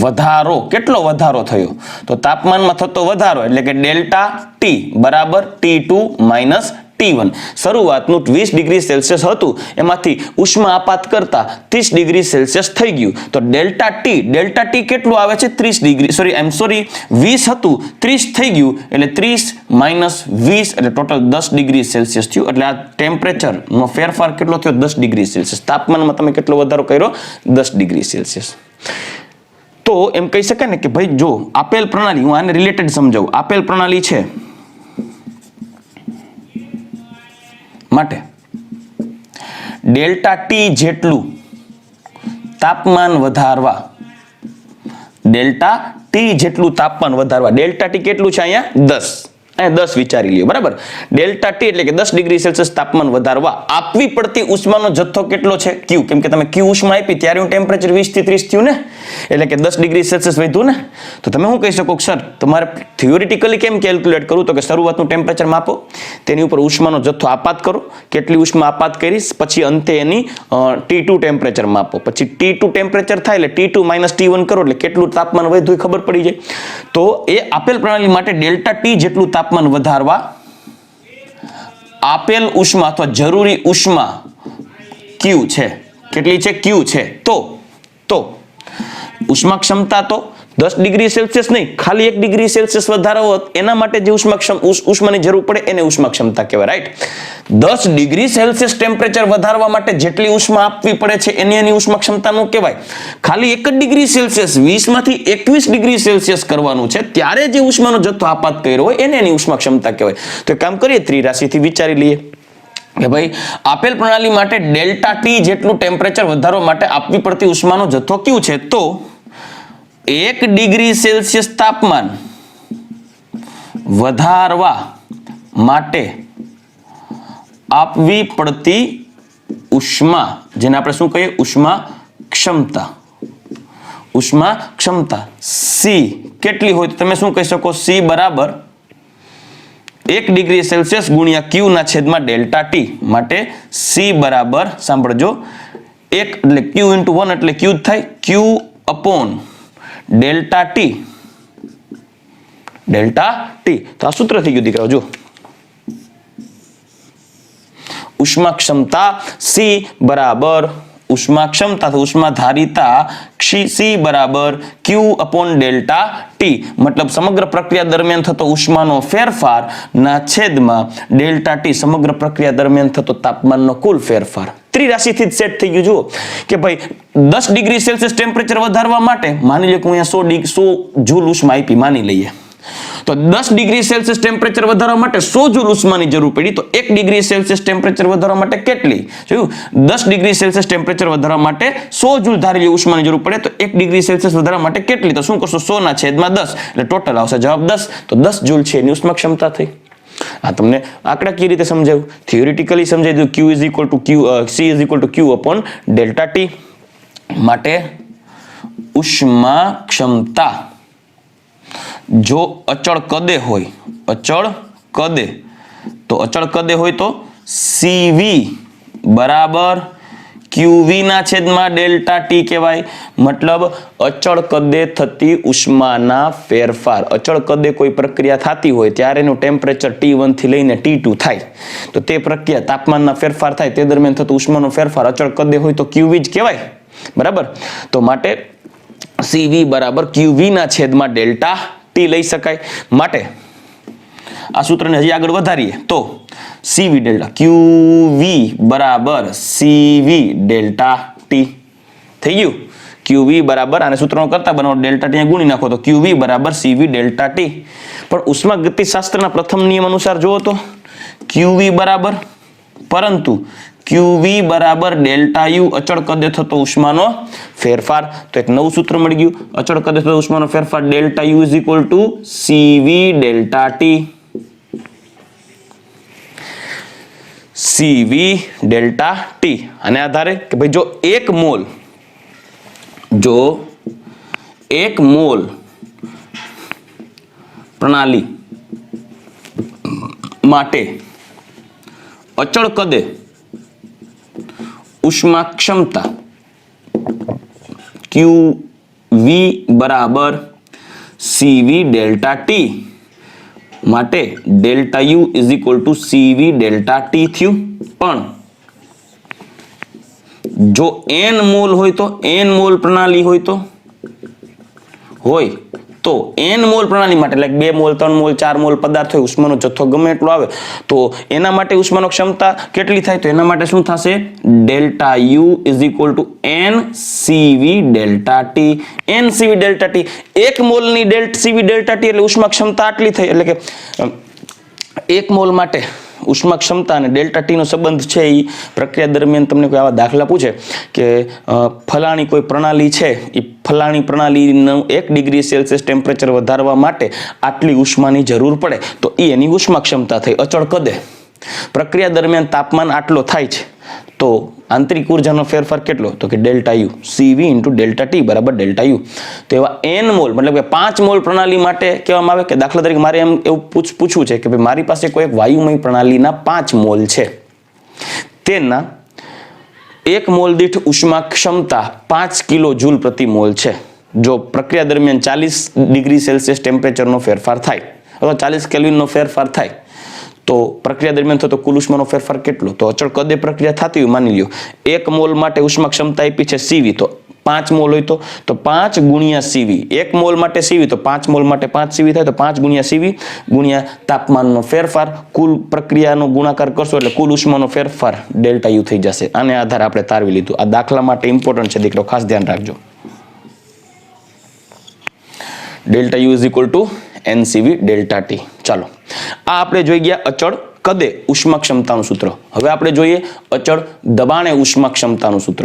વધારો. કેટલો વધારો થયો? તો તાપમાનમાં થતો વધારો એટલે કે ડેલ્ટા T બરાબર T2 માઇનસ T1. શરૂઆતનું 20 ડિગ્રી સેલ્સિયસ હતું, એમાંથી ઉષ્મા આપાત કરતા 30 ડિગ્રી સેલ્સિયસ થઈ ગયું. તો ડેલ્ટા T કેટલું આવે છે? 30 ડિગ્રી, 20 હતું 30 થઈ ગયું એટલે 30 માઇનસ 20 એટલે ટોટલ 10 ડિગ્રી સેલ્સિયસ થયું. એટલે આ ટેમ્પરેચરનો ફેરફાર કેટલો થયો? 10 ડિગ્રી સેલ્સિયસ. તાપમાનમાં તમે કેટલો વધારો કર્યો? 10 ડિગ્રી સેલ્સિયસ. તો એમ કહી શકાય ને કે ભાઈ જો આપેલ પ્રણાલી, હું આને રિલેટેડ સમજાવું. આપેલ પ્રણાલી છે માટે ડેલ્ટા T જેટલું તાપમાન વધારવા, ડેલ્ટા T જેટલું તાપમાન વધારવા, ડેલ્ટા T કેટલું છે અહીંયા? 10. અને 10 વિચારી લ્યો, બરાબર. ડેલ્ટા ટી એટલે કે 10 ડિગ્રી સેલ્સિયસ તાપમાન વધારવા આપવી પડતી ઉષ્માનો જથ્થો કેટલો છે? ક્યુ. કેમ કે તમે ક્યુ ઉષ્મા આપી ત્યારે હું ટેમ્પરેચર 20 થી 30 થયું ને, એટલે કે 10 ડિગ્રી સેલ્સિયસ વધ્યું ને. તો તમે શું કહી શકો સર તમારે થિયોરિટિકલી કેમ કેલ્ક્યુલેટ કરવું? તો કે શરૂઆતનું ટેમ્પરેચર માપો, તેની ઉપર ઉષ્માનો જથ્થો આપાત કરો, કેટલી ઉષ્મા આપાત કરી, પછી અંતે એની T2 ટેમ્પરેચર માપો, પછી T2 ટેમ્પરેચર થાય એટલે T2 - T1 કરો એટલે કેટલું તાપમાન વધ્યું એ ખબર પડી જાય. તો એ આપેલ પ્રણાલી માટે ડેલ્ટા ટી જેટલું તાપમાન વધારવા આપેલ ઉષ્મા અથવા જરૂરી ઉષ્મા ક્યુ છે. કેટલી છે? ક્યુ છે. તો ઉષ્મા ક્ષમતા તો 10 ડિગ્રી સેલ્સિયસ નહીં, ખાલી 1 ડિગ્રી સેલ્સિયસ વધારો એના માટે જે ઉષ્માની જરૂર પડે એને ઉષ્મા ક્ષમતા કહેવાય, રાઈટ. 10 ડિગ્રી સેલ્સિયસ ટેમ્પરેચર વધારવા માટે જેટલી ઉષ્મા આપવી પડે છે એની ઉષ્મા ક્ષમતા નું કહેવાય. ખાલી 1 ડિગ્રી સેલ્સિયસ 20 માંથી 21 ડિગ્રી સેલ્સિયસ કરવાનું છે ત્યારે જે ઉષ્માનો જથ્થો આપાત કર્યો હોય એને એની ઉષ્મા ક્ષમતા કહેવાય. તો એક કામ કરીએ, ત્રિરાશિથી વિચારી લઈએ કે ભાઈ આપેલ પ્રણાલી માટે ડેલ્ટા ટી જેટલું ટેમ્પરેચર વધારવા માટે આપવી પડતી ઉષ્માનો જથ્થો કયું છે? તો 1 ડિગ્રી સેલ્સિયસ તાપમાન વધારવા માટે આપવી પડતી ઉષ્મા, જેને આપણે શું કહીએ? ઉષ્મા ક્ષમતા. ઉષ્મા ક્ષમતા સી કેટલી હોય? તો તમે શું કહી શકો? સી બરાબર 1 ડિગ્રી સેલ્સિયસ ગુણ્યા ક્યુ ના છેદમાં ડેલ્ટા ટી. માટે સી બરાબર, સાંભળજો, 1 એટલે ક્યુ ઇન્ટુ 1 એટલે ક્યુ જ થાય, Q upon delta T. Delta T તો આ સૂત્ર થઈ ગયું દીકરાઓ. જો ઉષ્મા ક્ષમતા સી બરાબર ઉષ્મા ક્ષમતા તો ઉષ્મા ધારિતા સી બરાબર ક્યુ અપોન ડેલ્ટા ટી. મતલબ સમગ્ર પ્રક્રિયા દરમિયાન થતો ઉષ્માનો ફેરફાર ના છેદમાં ડેલ્ટા ટી, સમગ્ર પ્રક્રિયા દરમિયાન થતો તાપમાનનો કુલ ફેરફાર. ત્રિરાશિથી જ સેટ થઈ ગયું. જુઓ કે ભાઈ 10 ડિગ્રી સેલ્સિયસ ટેમ્પરેચર વધારવા માટે માની લો કે હું અહીંયા 100 જૂલ ઉષ્મા આપી માની લઈએ, તો 10 ડિગ્રી સેલ્સિયસ ટેમ્પરેચર વધારવા માટે 100 જૂલ ઉષ્માની જરૂર પડી. તો 1 ડિગ્રી સેલ્સિયસ ટેમ્પરેચર વધારવા માટે કેટલી? જોયું, 10 ડિગ્રી સેલ્સિયસ ટેમ્પરેચર વધારવા માટે 100 જૂલ ધારેલી ઉષ્માની જરૂર પડે. તો 1 ડિગ્રી સેલ્સિયસ વધારવા માટે કેટલી? તો શું કરશો? 100 ના છેદમાં 10 એટલે ટોટલ આવશે જવાબ 10. તો 10 જૂલ છે એની ઉષ્મા ક્ષમતા થઈ. આ તમને આંકડાકીય રીતે સમજાવ્યું, થિયોરિટિકલી સમજાવી દીધું. Q is equal to Q, C is equal to Q upon delta T. માટે ઉષ્મા ક્ષમતા જો અચળ કદે હોય, અચળ કદે, તો અચળ કદે હોય તો CV બરાબર QV ના છેદમાં ડેલ્ટા ટી કહેવાય. મતલબ અચળ કદે થતી ઉષ્માના ફેરફાર. અચળ કદે કોઈ પ્રક્રિયા થતી હોય ત્યારે એનું ટેમ્પરેચર T1 થી લઈને T2 થાય, તો તે પ્રક્રિયા તાપમાનના ફેરફાર થાય તે દરમિયાન થતો ઉષ્માનો ફેરફાર અચળ કદે હોય તો QV જ કહેવાય, બરાબર. તો માટે CV બરાબર QV ના છેદમાં ડેલ્ટા ટી લઈ શકાય. માટે આ સૂત્રને હજી આગળ વધારીએ તો CV ડેલ્ટા QV બરાબર CV ડેલ્ટા ટી થઈ ગયું. QV બરાબર આને સૂત્રનો કરતા બનાવો, ડેલ્ટા ટી ગુણી નાખો તો QV બરાબર CV ડેલ્ટા ટી. પણ ઉષ્માગતિશાસ્ત્રના પ્રથમ નિયમ અનુસાર જુઓ તો QV બરાબર, પરંતુ QV બરાબર ડેલ્ટા U અચળ કદે થતો ઉષ્માનો ફેરફાર. તો એક નવું સૂત્ર મળી ગયું, અચળ કદે થતો ઉષ્માનો ફેરફાર delta U is equal to CV delta T. CV delta T. અને આધારે કે ભાઈ જો 1 મોલ પ્રણાલી માટે અચળ કદે ઉષ્મા ક્ષમતા QV બરાબર CV ડેલ્ટા ટી. માટે delta U is equal to CV delta T થયું. પણ જો n મોલ હોય તો, n મોલ પ્રણાલી હોય તો n મોલ પ્રણાલી માટે એટલે 2 મોલ 3 મોલ 4 મોલ પદાર્થ હોય, ઉષ્માનો જથ્થો ગમે એટલો આવે તો એના માટે ઉષ્માનો ક્ષમતા કેટલી થાય? તો એના માટે શું થશે? Delta U is equal to NCV delta T. NCV delta T 1 મોલની CV delta T એટલે ઉષ્મા ક્ષમતા આટલી થઈ. એટલે કે 1 મોલ માટે ઉષ્મા ક્ષમતા અને ડેલ્ટા ટી નો સંબંધ છે એ પ્રક્રિયા દરમિયાન તમને કોઈ આવા દાખલા પૂછે કે ફલાણી કોઈ પ્રણાલી છે એ ફલાણી પ્રણાલીનું 1 ડિગ્રી સેલ્સિયસ ટેમ્પરેચર વધારવા માટે આટલી ઉષ્માની જરૂર પડે તો એ એની ઉષ્મા ક્ષમતા થઈ. અચળ કદે પ્રક્રિયા દરમિયાન તાપમાન આટલો થાય છે તો આંતરિક ઉર્જાનો ફેરફાર કેટલો તો કે delta you CV into delta T બરાબર ડેલ્ટા યુ. તો એવા n મોલ મતલબ કે 5 મોલ પ્રણાલી માટે કહેવામાં આવે કે દાખલા તરીકે મારે એમ એવું પૂછવું છે કે ભાઈ મારી પાસે કોઈ એક વાયુમય પ્રણાલીના 5 મોલ છે, તેના 1 મોલ દીઠ ઉષ્મા ક્ષમતા 5 કિલો જૂલ પ્રતિ મોલ છે. જો પ્રક્રિયા દરમિયાન 40 ડિગ્રી સેલ્સિયસ ટેમ્પરેચરનો ફેરફાર થાય અથવા 40 કેલ્વિનનો ફેરફાર થાય તો પ્રક્રિયા દરમિયાન થતો કુલ ઉષ્માનો ફેરફાર કેટલો? તો અચળ કદે પ્રક્રિયા થતી હોય માની લ્યો 1 મોલ માટે ઉષ્મા ક્ષમતા આપી છે સીવી, તો 5 મોલ હોય તો 5 ગુણ્યા સીવી. 1 મોલ માટે સીવી તો 5 મોલ માટે 5 સીવી થાય તો 5 ગુણ્યા સીવી ગુણ્યા તાપમાનનો ફેરફાર, કુલ પ્રક્રિયાનો ગુણાકાર કરશો એટલે કુલ ઉષ્માનો ફેરફાર ડેલ્ટા યુ થઈ જશે. આને આધારે આપણે તારવી લીધું. આ દાખલા માટે ઇમ્પોર્ટન્ટ છે દીકરો, ખાસ ધ્યાન રાખજો. Delta you is equal to NCV delta T. ચાલો, આ આપણે જોઈ ગયા અચળ કદે ઉષ્મા ક્ષમતાનું સૂત્ર. હવે આપણે જોઈએ અચળ દબાણે ઉષ્મા ક્ષમતાનું સૂત્ર.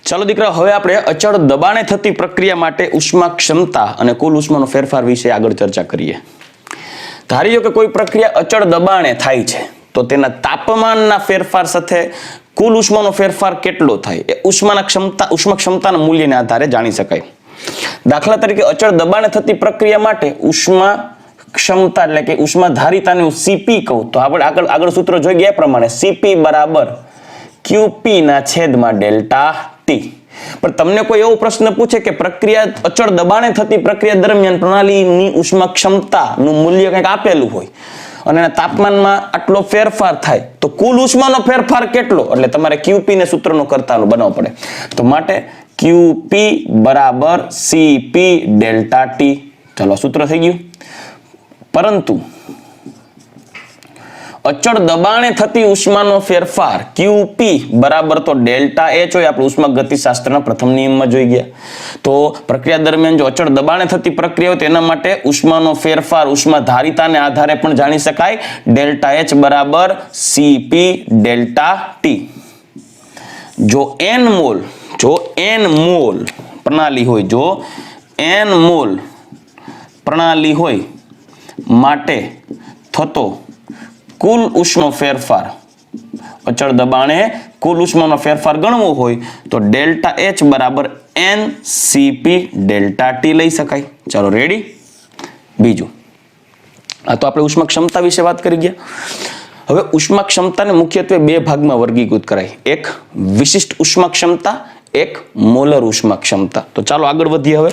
ચાલો દીકરા, હવે આપણે અચળ દબાણે થતી પ્રક્રિયા માટે ઉષ્મા ક્ષમતા અને કુલ ઉષ્માનો ફેરફાર વિશે આગળ ચર્ચા કરીએ. ધારીએ કે કોઈ પ્રક્રિયા અચળ દબાણે થાય છે તો તેના તાપમાનના ફેરફાર સાથે કુલ ઉષ્માનો ફેરફાર કેટલો થાય એ ઉષ્મા ક્ષમતાના મૂલ્યને આધારે જાણી શકાય. દાખલા તરીકે અચળ દબાણે થતી પ્રક્રિયા માટે ઉષ્મા ક્ષમતા એટલે કે ઉષ્મા ધારિતાને હું સીપી કહું તો આપણે આગળ સૂત્ર જોઈ ગયા પ્રમાણે સીપી બરાબર QP ના છેદમાં ડેલ્ટા ટી. પણ તમને કોઈ એવો પ્રશ્ન પૂછે કે પ્રક્રિયા અચળ દબાણે થતી પ્રક્રિયા દરમિયાન પ્રણાલીની ઉષ્મા ક્ષમતાનું મૂલ્ય કંઈક આપેલું હોય અને એના તાપમાનમાં આટલો ફેરફાર થાય તો કુલ ઉષ્માનો ફેરફાર કેટલો, એટલે તમારે QP ને સૂત્રનો કરતાનો બનાવવો પડે. તો માટે QP બરાબર CP ડેલ્ટા ટી. ચાલો, સૂત્ર થઈ ગયું. પરંતુ અચળ દબાણે થતી ઉષ્માનો ફેરફાર QP બરાબર તો ડેલ્ટા H હોય. આપણે ઉષ્મા ગતિશાસ્ત્રના પ્રથમ નિયમમાં જોઈ ગયા. તો પ્રક્રિયા દરમિયાન જો અચળ દબાણે થતી પ્રક્રિયા હોય તેના માટે ઉષ્માનો ફેરફાર ઉષ્મા ધારિતાને આધારે પણ જાણી શકાય. ડેલ્ટા H બરાબર CP ડેલ્ટા ટી. જો n મોલ પ્રણાલી હોય માટે થતો કુલ ઉષ્માનો ફેરફાર અચળ દબાણે કુલ ઉષ્માનો ફેરફાર ગણવો હોય તો ડેલ્ટા H બરાબર NCP ડેલ્ટા ટી લઈ શકાય. ચાલો, રેડી. બીજું, આ તો આપણે ઉષ્મા ક્ષમતા વિશે વાત કરી ગયા. હવે ઉષ્મા ક્ષમતાને મુખ્યત્વે 2 ભાગમાં વર્ગીકૃત કરાય. એક વિશિષ્ટ ઉષ્મા ક્ષમતા, એક મોલર ઉષ્મા ક્ષમતા. તો ચાલો આગળ વધીએ. હવે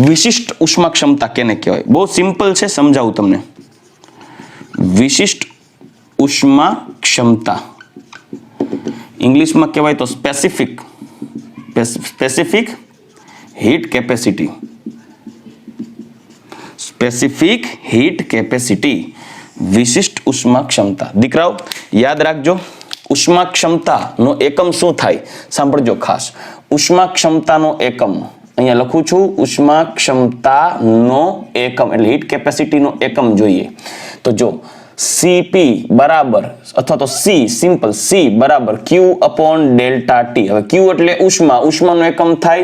વિશિષ્ટ ઉષ્મા ક્ષમતા કેને કહેવાય? બહુ સિમ્પલ છે, સમજાવું તમને. વિશિષ્ટ ઉષ્મા ક્ષમતા ઇંગ્લિશમાં કહેવાય તો specific heat capacity. Specific heat capacity, વિશિષ્ટ ઉષ્મા ક્ષમતા. દીકરાઓ યાદ રાખજો, ઉષ્મા ક્ષમતાનો એકમ શું થાય? સાંભળજો ખાસ. ઉષ્મા ક્ષમતાનો એકમ અહીંયા લખું છું. ઉષ્મા ક્ષમતાનો એકમ એટલે હીટ કેપેસિટીનો એકમ જોઈએ તો જો CP બરાબર અથવા તો સિમ્પલ C બરાબર Q અપોન ડેલ્ટા ટી. હવે Q એટલે ઉષ્માનો એકમ થાય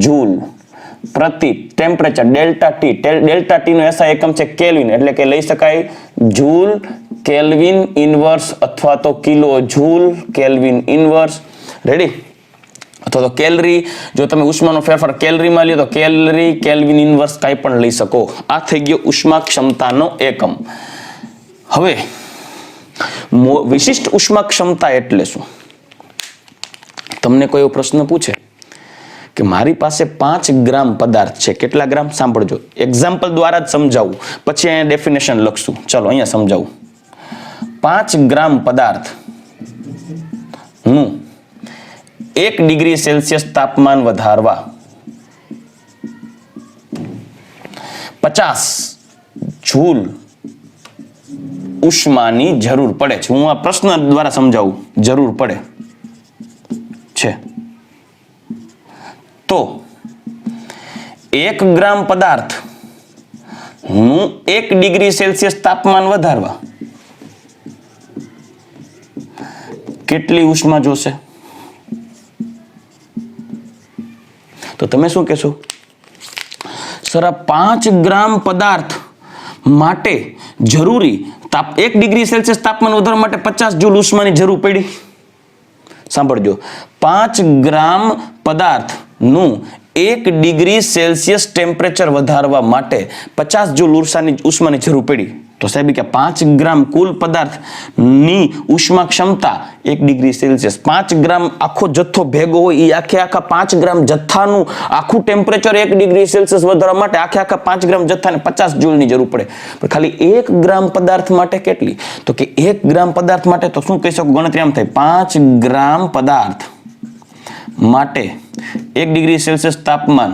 જૂલ પ્રતિ ટેમ્પરેચર. ડેલ્ટા ટી નો SI એકમ છે કેલ્વિન, એટલે કે લઈ શકાય જૂલ કેલ્વિન ઇનવર્સ અથવા તો kilo joule kelvin inverse. Ready? અથવા તો કેલરી, જો તમે ઉષ્માનો ફેરફાર કેલરીમાં લ્યો તો કેલરી કેલ્વિન ઇનવર્સ કાંઈ પણ લઈ શકો. આ થઈ ગયો ઉષ્મા ક્ષમતાનો એકમ. હવે વિશિષ્ટ ઉષ્મા ક્ષમતા એટલે શું? તમને કોઈ એવો પ્રશ્ન પૂછે કે મારી પાસે 5 ગ્રામ પદાર્થ છે. કેટલા ગ્રામ? સાંભળજો, એક્ઝામ્પલ દ્વારા જ સમજાવું, પછી અહીંયા ડેફિનેશન લખશું. ચાલો અહીંયા સમજાવું. 5 ગ્રામ પદાર્થ નું 1 ડિગ્રી સેલ્સિયસ તાપમાન વધારવા 50 જૂલ ઉષ્માની જરૂર પડે છે. હું આ પ્રશ્ન દ્વારા સમજાવું. જરૂર પડે છે તો 1 ગ્રામ પદાર્થ નું 1 ડિગ્રી સેલ્સિયસ તાપમાન વધારવા કેટલી ઉષ્મા જોશે? તો તમે શું કહેશો? સર, 5 ગ્રામ પદાર્થ માટે જરૂરી 1 ડિગ્રી સેલ્સિયસ તાપમાન વધારવા માટે 50 જૂલ ઉષ્માની જરૂર પડી. સાંભળજો, 5 ગ્રામ પદાર્થનું 1 ડિગ્રી સેલ્સિયસ ટેમ્પરેચર વધારવા માટે 50 જૂલ ઉષ્માની જરૂર પડી. તો સાહેબ કે 5 ગ્રામ કુલ પદાર્થની ઉષ્મા ક્ષમતા 1 ડિગ્રી સેલ્સિયસ, 5 ગ્રામ આખો જથ્થો ભેગો હોય એ આખા 5 ગ્રામ જથ્થાનું આખું ટેમ્પરેચર 1 ડિગ્રી સેલ્સિયસ વધારવા માટે આખા 5 ગ્રામ જથ્થાને 50 જૂલની જરૂર પડે. પણ ખાલી 1 ગ્રામ પદાર્થ માટે કેટલી? તો કે 1 ગ્રામ પદાર્થ માટે તો શું કહી શકું? ગણતરી આમ થાય, 5 ગ્રામ પદાર્થ માટે 1 ડિગ્રી સેલ્સિયસ તાપમાન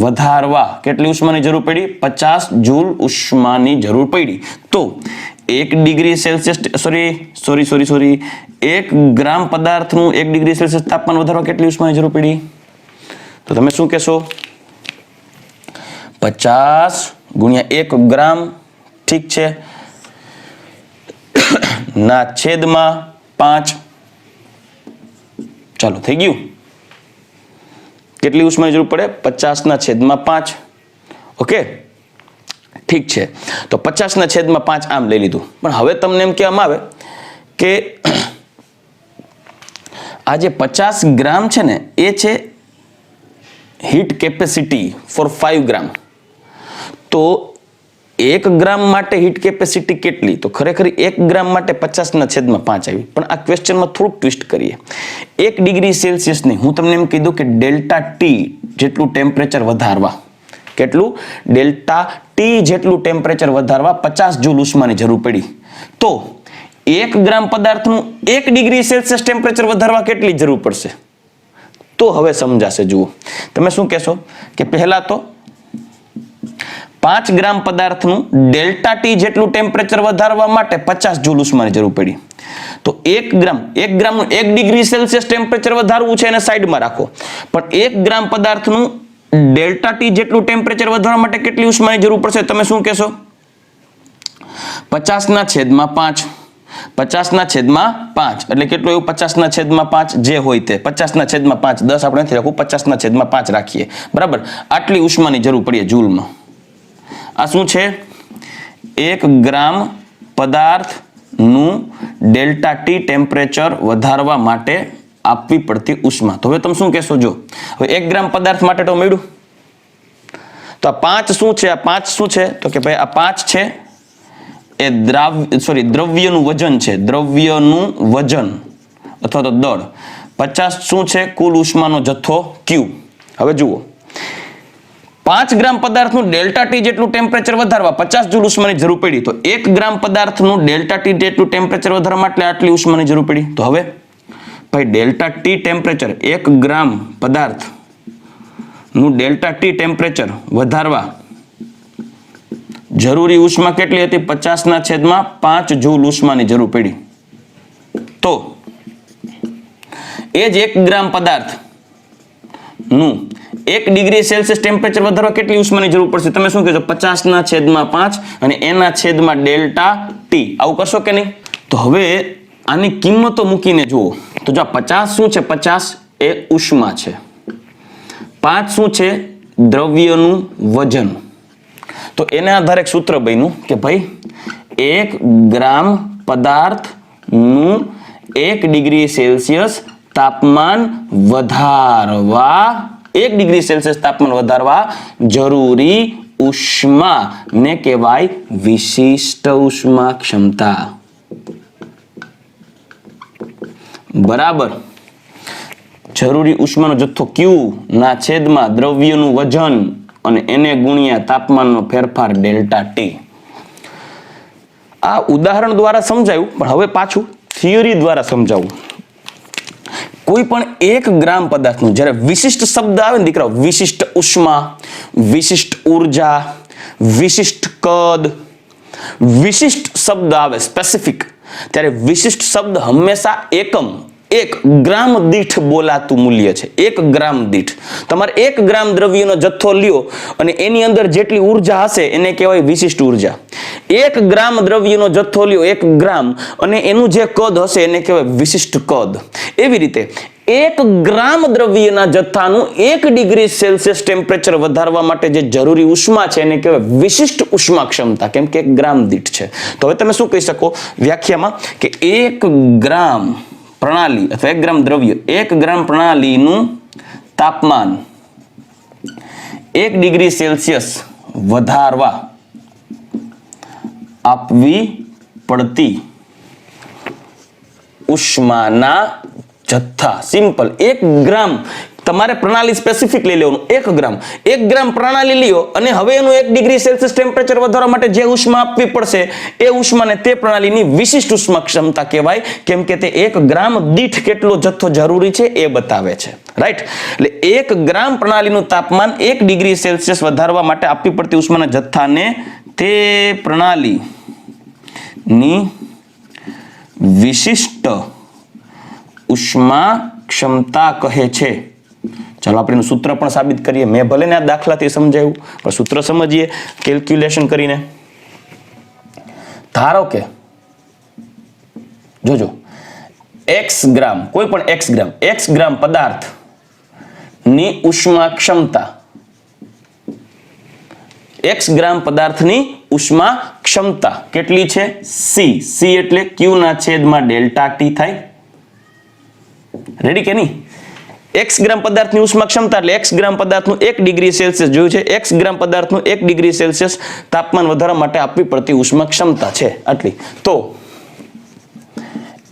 વધારવા કેટલી ઉષ્માની જરૂર પડી? 50 જૂલ ઉષ્માની જરૂર પડી. તો 1 ડિગ્રી સેલ્સિયસ સોરી 1 ગ્રામ પદાર્થનું 1 ડિગ્રી સેલ્સિયસ તાપમાન વધારવા કેટલી ઉષ્માની જરૂર પડી? તો તમે શું કહેશો? 50 ગુણ્યા 1 ગ્રામ, ઠીક છે, ના છેદમાં 5. ચાલો, થઈ ગયું. કેટલી ઉષ્માની જરૂર પડે? 50 ના છેદમાં 5. ઓકે, ઠીક છે. તો 50 ના છેદમાં 5 આમ લઈ લીધું. પણ હવે તમને એમ કહેવામાં આવે કે આ જે 50 ગ્રામ છે ને એ છે હીટ કેપેસિટી ફોર 5 ગ્રામ. તો 1 ગ્રામ માટે હીટ કેપેસિટી કેટલી? તો ખરેખર 1 ગ્રામ માટે 50 ના છેદમાં 5 આવી. પણ આ ક્વેશ્ચનમાં થોડુંક ટ્વિસ્ટ કરીએ. 1 ડિગ્રી સેલ્સિયસ નહીં, હું તમને એમ કીધું કે ડેલ્ટા ટી જેટલું ટેમ્પરેચર વધારવા, કેટલું? ડેલ્ટા ટી જેટલું ટેમ્પરેચર વધારવા 50 જૂલ ઉષ્માની જરૂર પડી. તો 1 ગ્રામ પદાર્થનું 1 ડિગ્રી સેલ્સિયસ ટેમ્પરેચર વધારવા કેટલી જરૂર પડશે? તો હવે સમજાશે. જુઓ, તમે શું કહેશો કે પહેલા તો 5 ગ્રામ પદાર્થનું ડેલ્ટા ટી જેટલું ટેમ્પરેચર વધારવા માટે 50 જૂલ ઉષ્માની જરૂર પડી. તો 1 ગ્રામનું 1 ડિગ્રી સેલ્સિયસ ટેમ્પરેચર વધારવું છે એને સાઈડમાં રાખો. પણ 1 ગ્રામ પદાર્થનું ડેલ્ટા ટી જેટલું ટેમ્પરેચર વધારવા માટે કેટલી ઉષ્માની જરૂર પડશે? તમે શું કહેશો? 50 ના છેદમાં 5. 50 ના છેદમાં 5 એટલે કેટલું એવું? 50 ના છેદમાં 5 જે હોય તે. 50 ના છેદમાં 5, 10 આપણે નથી રાખવું, 50 ના છેદમાં 5 રાખીએ. બરાબર, આટલી ઉષ્માની જરૂર પડીએ જૂલમાં. આ શું છે? 1 ગ્રામ પદાર્થનું ડેલ્ટા ટી ટેમ્પરેચર વધારવા માટે આપવી પડતી ઉષ્મા. તો હવે તમે શું કહેશો? જો હવે 1 ગ્રામ પદાર્થ માટે તો મળ્યું. તો આ 5 શું છે? આ 5 શું છે? તો કે ભાઈ આ 5 છે એ દ્રવ્યનું વજન છે. દ્રવ્યનું વજન અથવા તો દળ. 50 શું છે? કુલ ઉષ્માનો જથ્થો Q. હવે જુઓ, 5 ગ્રામ પદાર્થનું ડેલ્ટા ટી જેટલું ટેમ્પરેચર વધારવા 50 જૂલ ઉષ્માની જરૂર પડી. તો 1 ગ્રામ પદાર્થનું ડેલ્ટા ટી જેટલું ટેમ્પરેચર વધારવા માટે આટલી ઉષ્માની જરૂર પડી. તો હવે ભાઈ ડેલ્ટા ટી ટેમ્પરેચર 1 ગ્રામ પદાર્થનું ડેલ્ટા ટી ટેમ્પરેચર વધારવા જરૂરી ઉષ્મા કેટલી હતી? 50 ના છેદમાં 5 જૂલ ઉષ્માની જરૂર પડી. તો એ જ 1 ગ્રામ પદાર્થનું 1 ડિગ્રી સેલ્સિયસ ટેમ્પરેચર વધારવા કેટલી ઉષ્માની જરૂર પડશે? તમે શું કહેશો? 50 ના છેદમાં 5 અને એના છેદમાં ડેલ્ટા ટી. આવું કરશો કે નહીં? તો હવે આની કિંમતો મૂકીને જુઓ. તો જો 50 શું છે? 50 એ ઉષ્મા છે. 5 શું છે? દ્રવ્યનું વજન. તો એના આધારે એક સૂત્ર બન્યું કે ભાઈ 1 ગ્રામ પદાર્થનું 1 ડિગ્રી સેલ્સિયસ તાપમાન વધારવા 1 ડિગ્રી સેલ્સિયસ તાપમાન વધારવા જરૂરી ઉષ્મા ને કહેવાય વિશિષ્ટ ઉષ્મા ક્ષમતા. બરાબર, જરૂરી ઉષ્માનો જથ્થો Q ના છેદમાં દ્રવ્યનું વજન અને એને ગુણ્યા તાપમાનનો ફેરફાર ડેલ્ટા ટી. આ ઉદાહરણ દ્વારા સમજાયું, પણ હવે પાછું થિયરી દ્વારા સમજાવું. કોઈ પણ 1 ગ્રામ પદાર્થનું જ્યારે વિશિષ્ટ શબ્દ આવે ને દીકરાઓ, વિશિષ્ટ ઉષ્મા, વિશિષ્ટ ઉર્જા, વિશિષ્ટ કદ, વિશિષ્ટ શબ્દ આવે સ્પેસિફિક, ત્યારે વિશિષ્ટ શબ્દ હંમેશા એકમ એક ગ્રામ દીઠ બોલાતું મૂલ્ય છે. 1 ગ્રામ દીઠ. તમારે 1 ગ્રામ દ્રવ્યનો જથ્થો લ્યો અને એની અંદર જેટલી ઉર્જા હશે એને કહેવાય વિશિષ્ટ ઉર્જા. 1 ગ્રામ દ્રવ્યનો જથ્થો લ્યો 1 ગ્રામ અને એનું જે કદ હશે એને કહેવાય વિશિષ્ટ કદ. એવી રીતે 1 ગ્રામ દ્રવ્યના જથ્થાનું 1 ડિગ્રી સેલ્સિયસ ટેમ્પરેચર વધારવા માટે જે જરૂરી ઉષ્મા છે એને કહેવાય વિશિષ્ટ ઉષ્મા ક્ષમતા, કેમ કે 1 ગ્રામ દીઠ છે. તો હવે તમે શું કહી શકો વ્યાખ્યામાં કે 1 ગ્રામ પ્રણાલી અથવા 1 ગ્રામ દ્રવ્ય 1 ગ્રામ પ્રણાલીનું તાપમાન 1 ડિગ્રી સેલ્સિયસ વધારવા આપવી પડતી ઉષ્માના જથ્થા. સિમ્પલ. 1 ગ્રામ તમારે પ્રણાલી સ્પેસિફિક લઈ લેવાનું. 1 ગ્રામ પ્રણાલી લ્યો અને હવે એનું 1 ડિગ્રી સેલ્સિયસ ટેમ્પરેચર વધારવા માટે જે ઉષ્મા આપવી પડશે એ ઉષ્માને તે પ્રણાલીની વિશિષ્ટ ઉષ્મા ક્ષમતા કહેવાય, કેમ કે તે 1 ગ્રામ દીઠ કેટલો જથ્થો જરૂરી છે એ બતાવે છે. રાઈટ. એટલે 1 ગ્રામ પ્રણાલીનું તાપમાન 1 ડિગ્રી સેલ્સિયસ વધારવા માટે આપવી પડતી ઉષ્માના જથ્થાને તે પ્રણાલીની વિશિષ્ટ ઉષ્મા ક્ષમતા કહે છે. ચાલો આપણે એનું સૂત્ર પણ સાબિત કરીએ. મેં ભલે ને આ દાખલાથી સમજાવ્યું પણ સૂત્ર સમજીએ કેલ્ક્યુલેશન કરીને. ધારો કે જોજો x ગ્રામ, કોઈ પણ x ગ્રામ પદાર્થની ઉષ્મા ક્ષમતા, x ગ્રામ પદાર્થની ઉષ્મા ક્ષમતા કેટલી છે? c. c એટલે q ના છેદમાં ડેલ્ટા ટી થાય. રેડી કે નહીં? x ગ્રામ પદાર્થની ઉષ્મા ક્ષમતા એટલે x ગ્રામ પદાર્થનું 1 ડિગ્રી સેલ્સિયસ જોયું છે. x ગ્રામ પદાર્થનું 1 ડિગ્રી સેલ્સિયસ તાપમાન વધારવા માટે આપવી પડતી ઉષ્મા ક્ષમતા છે આટલી. તો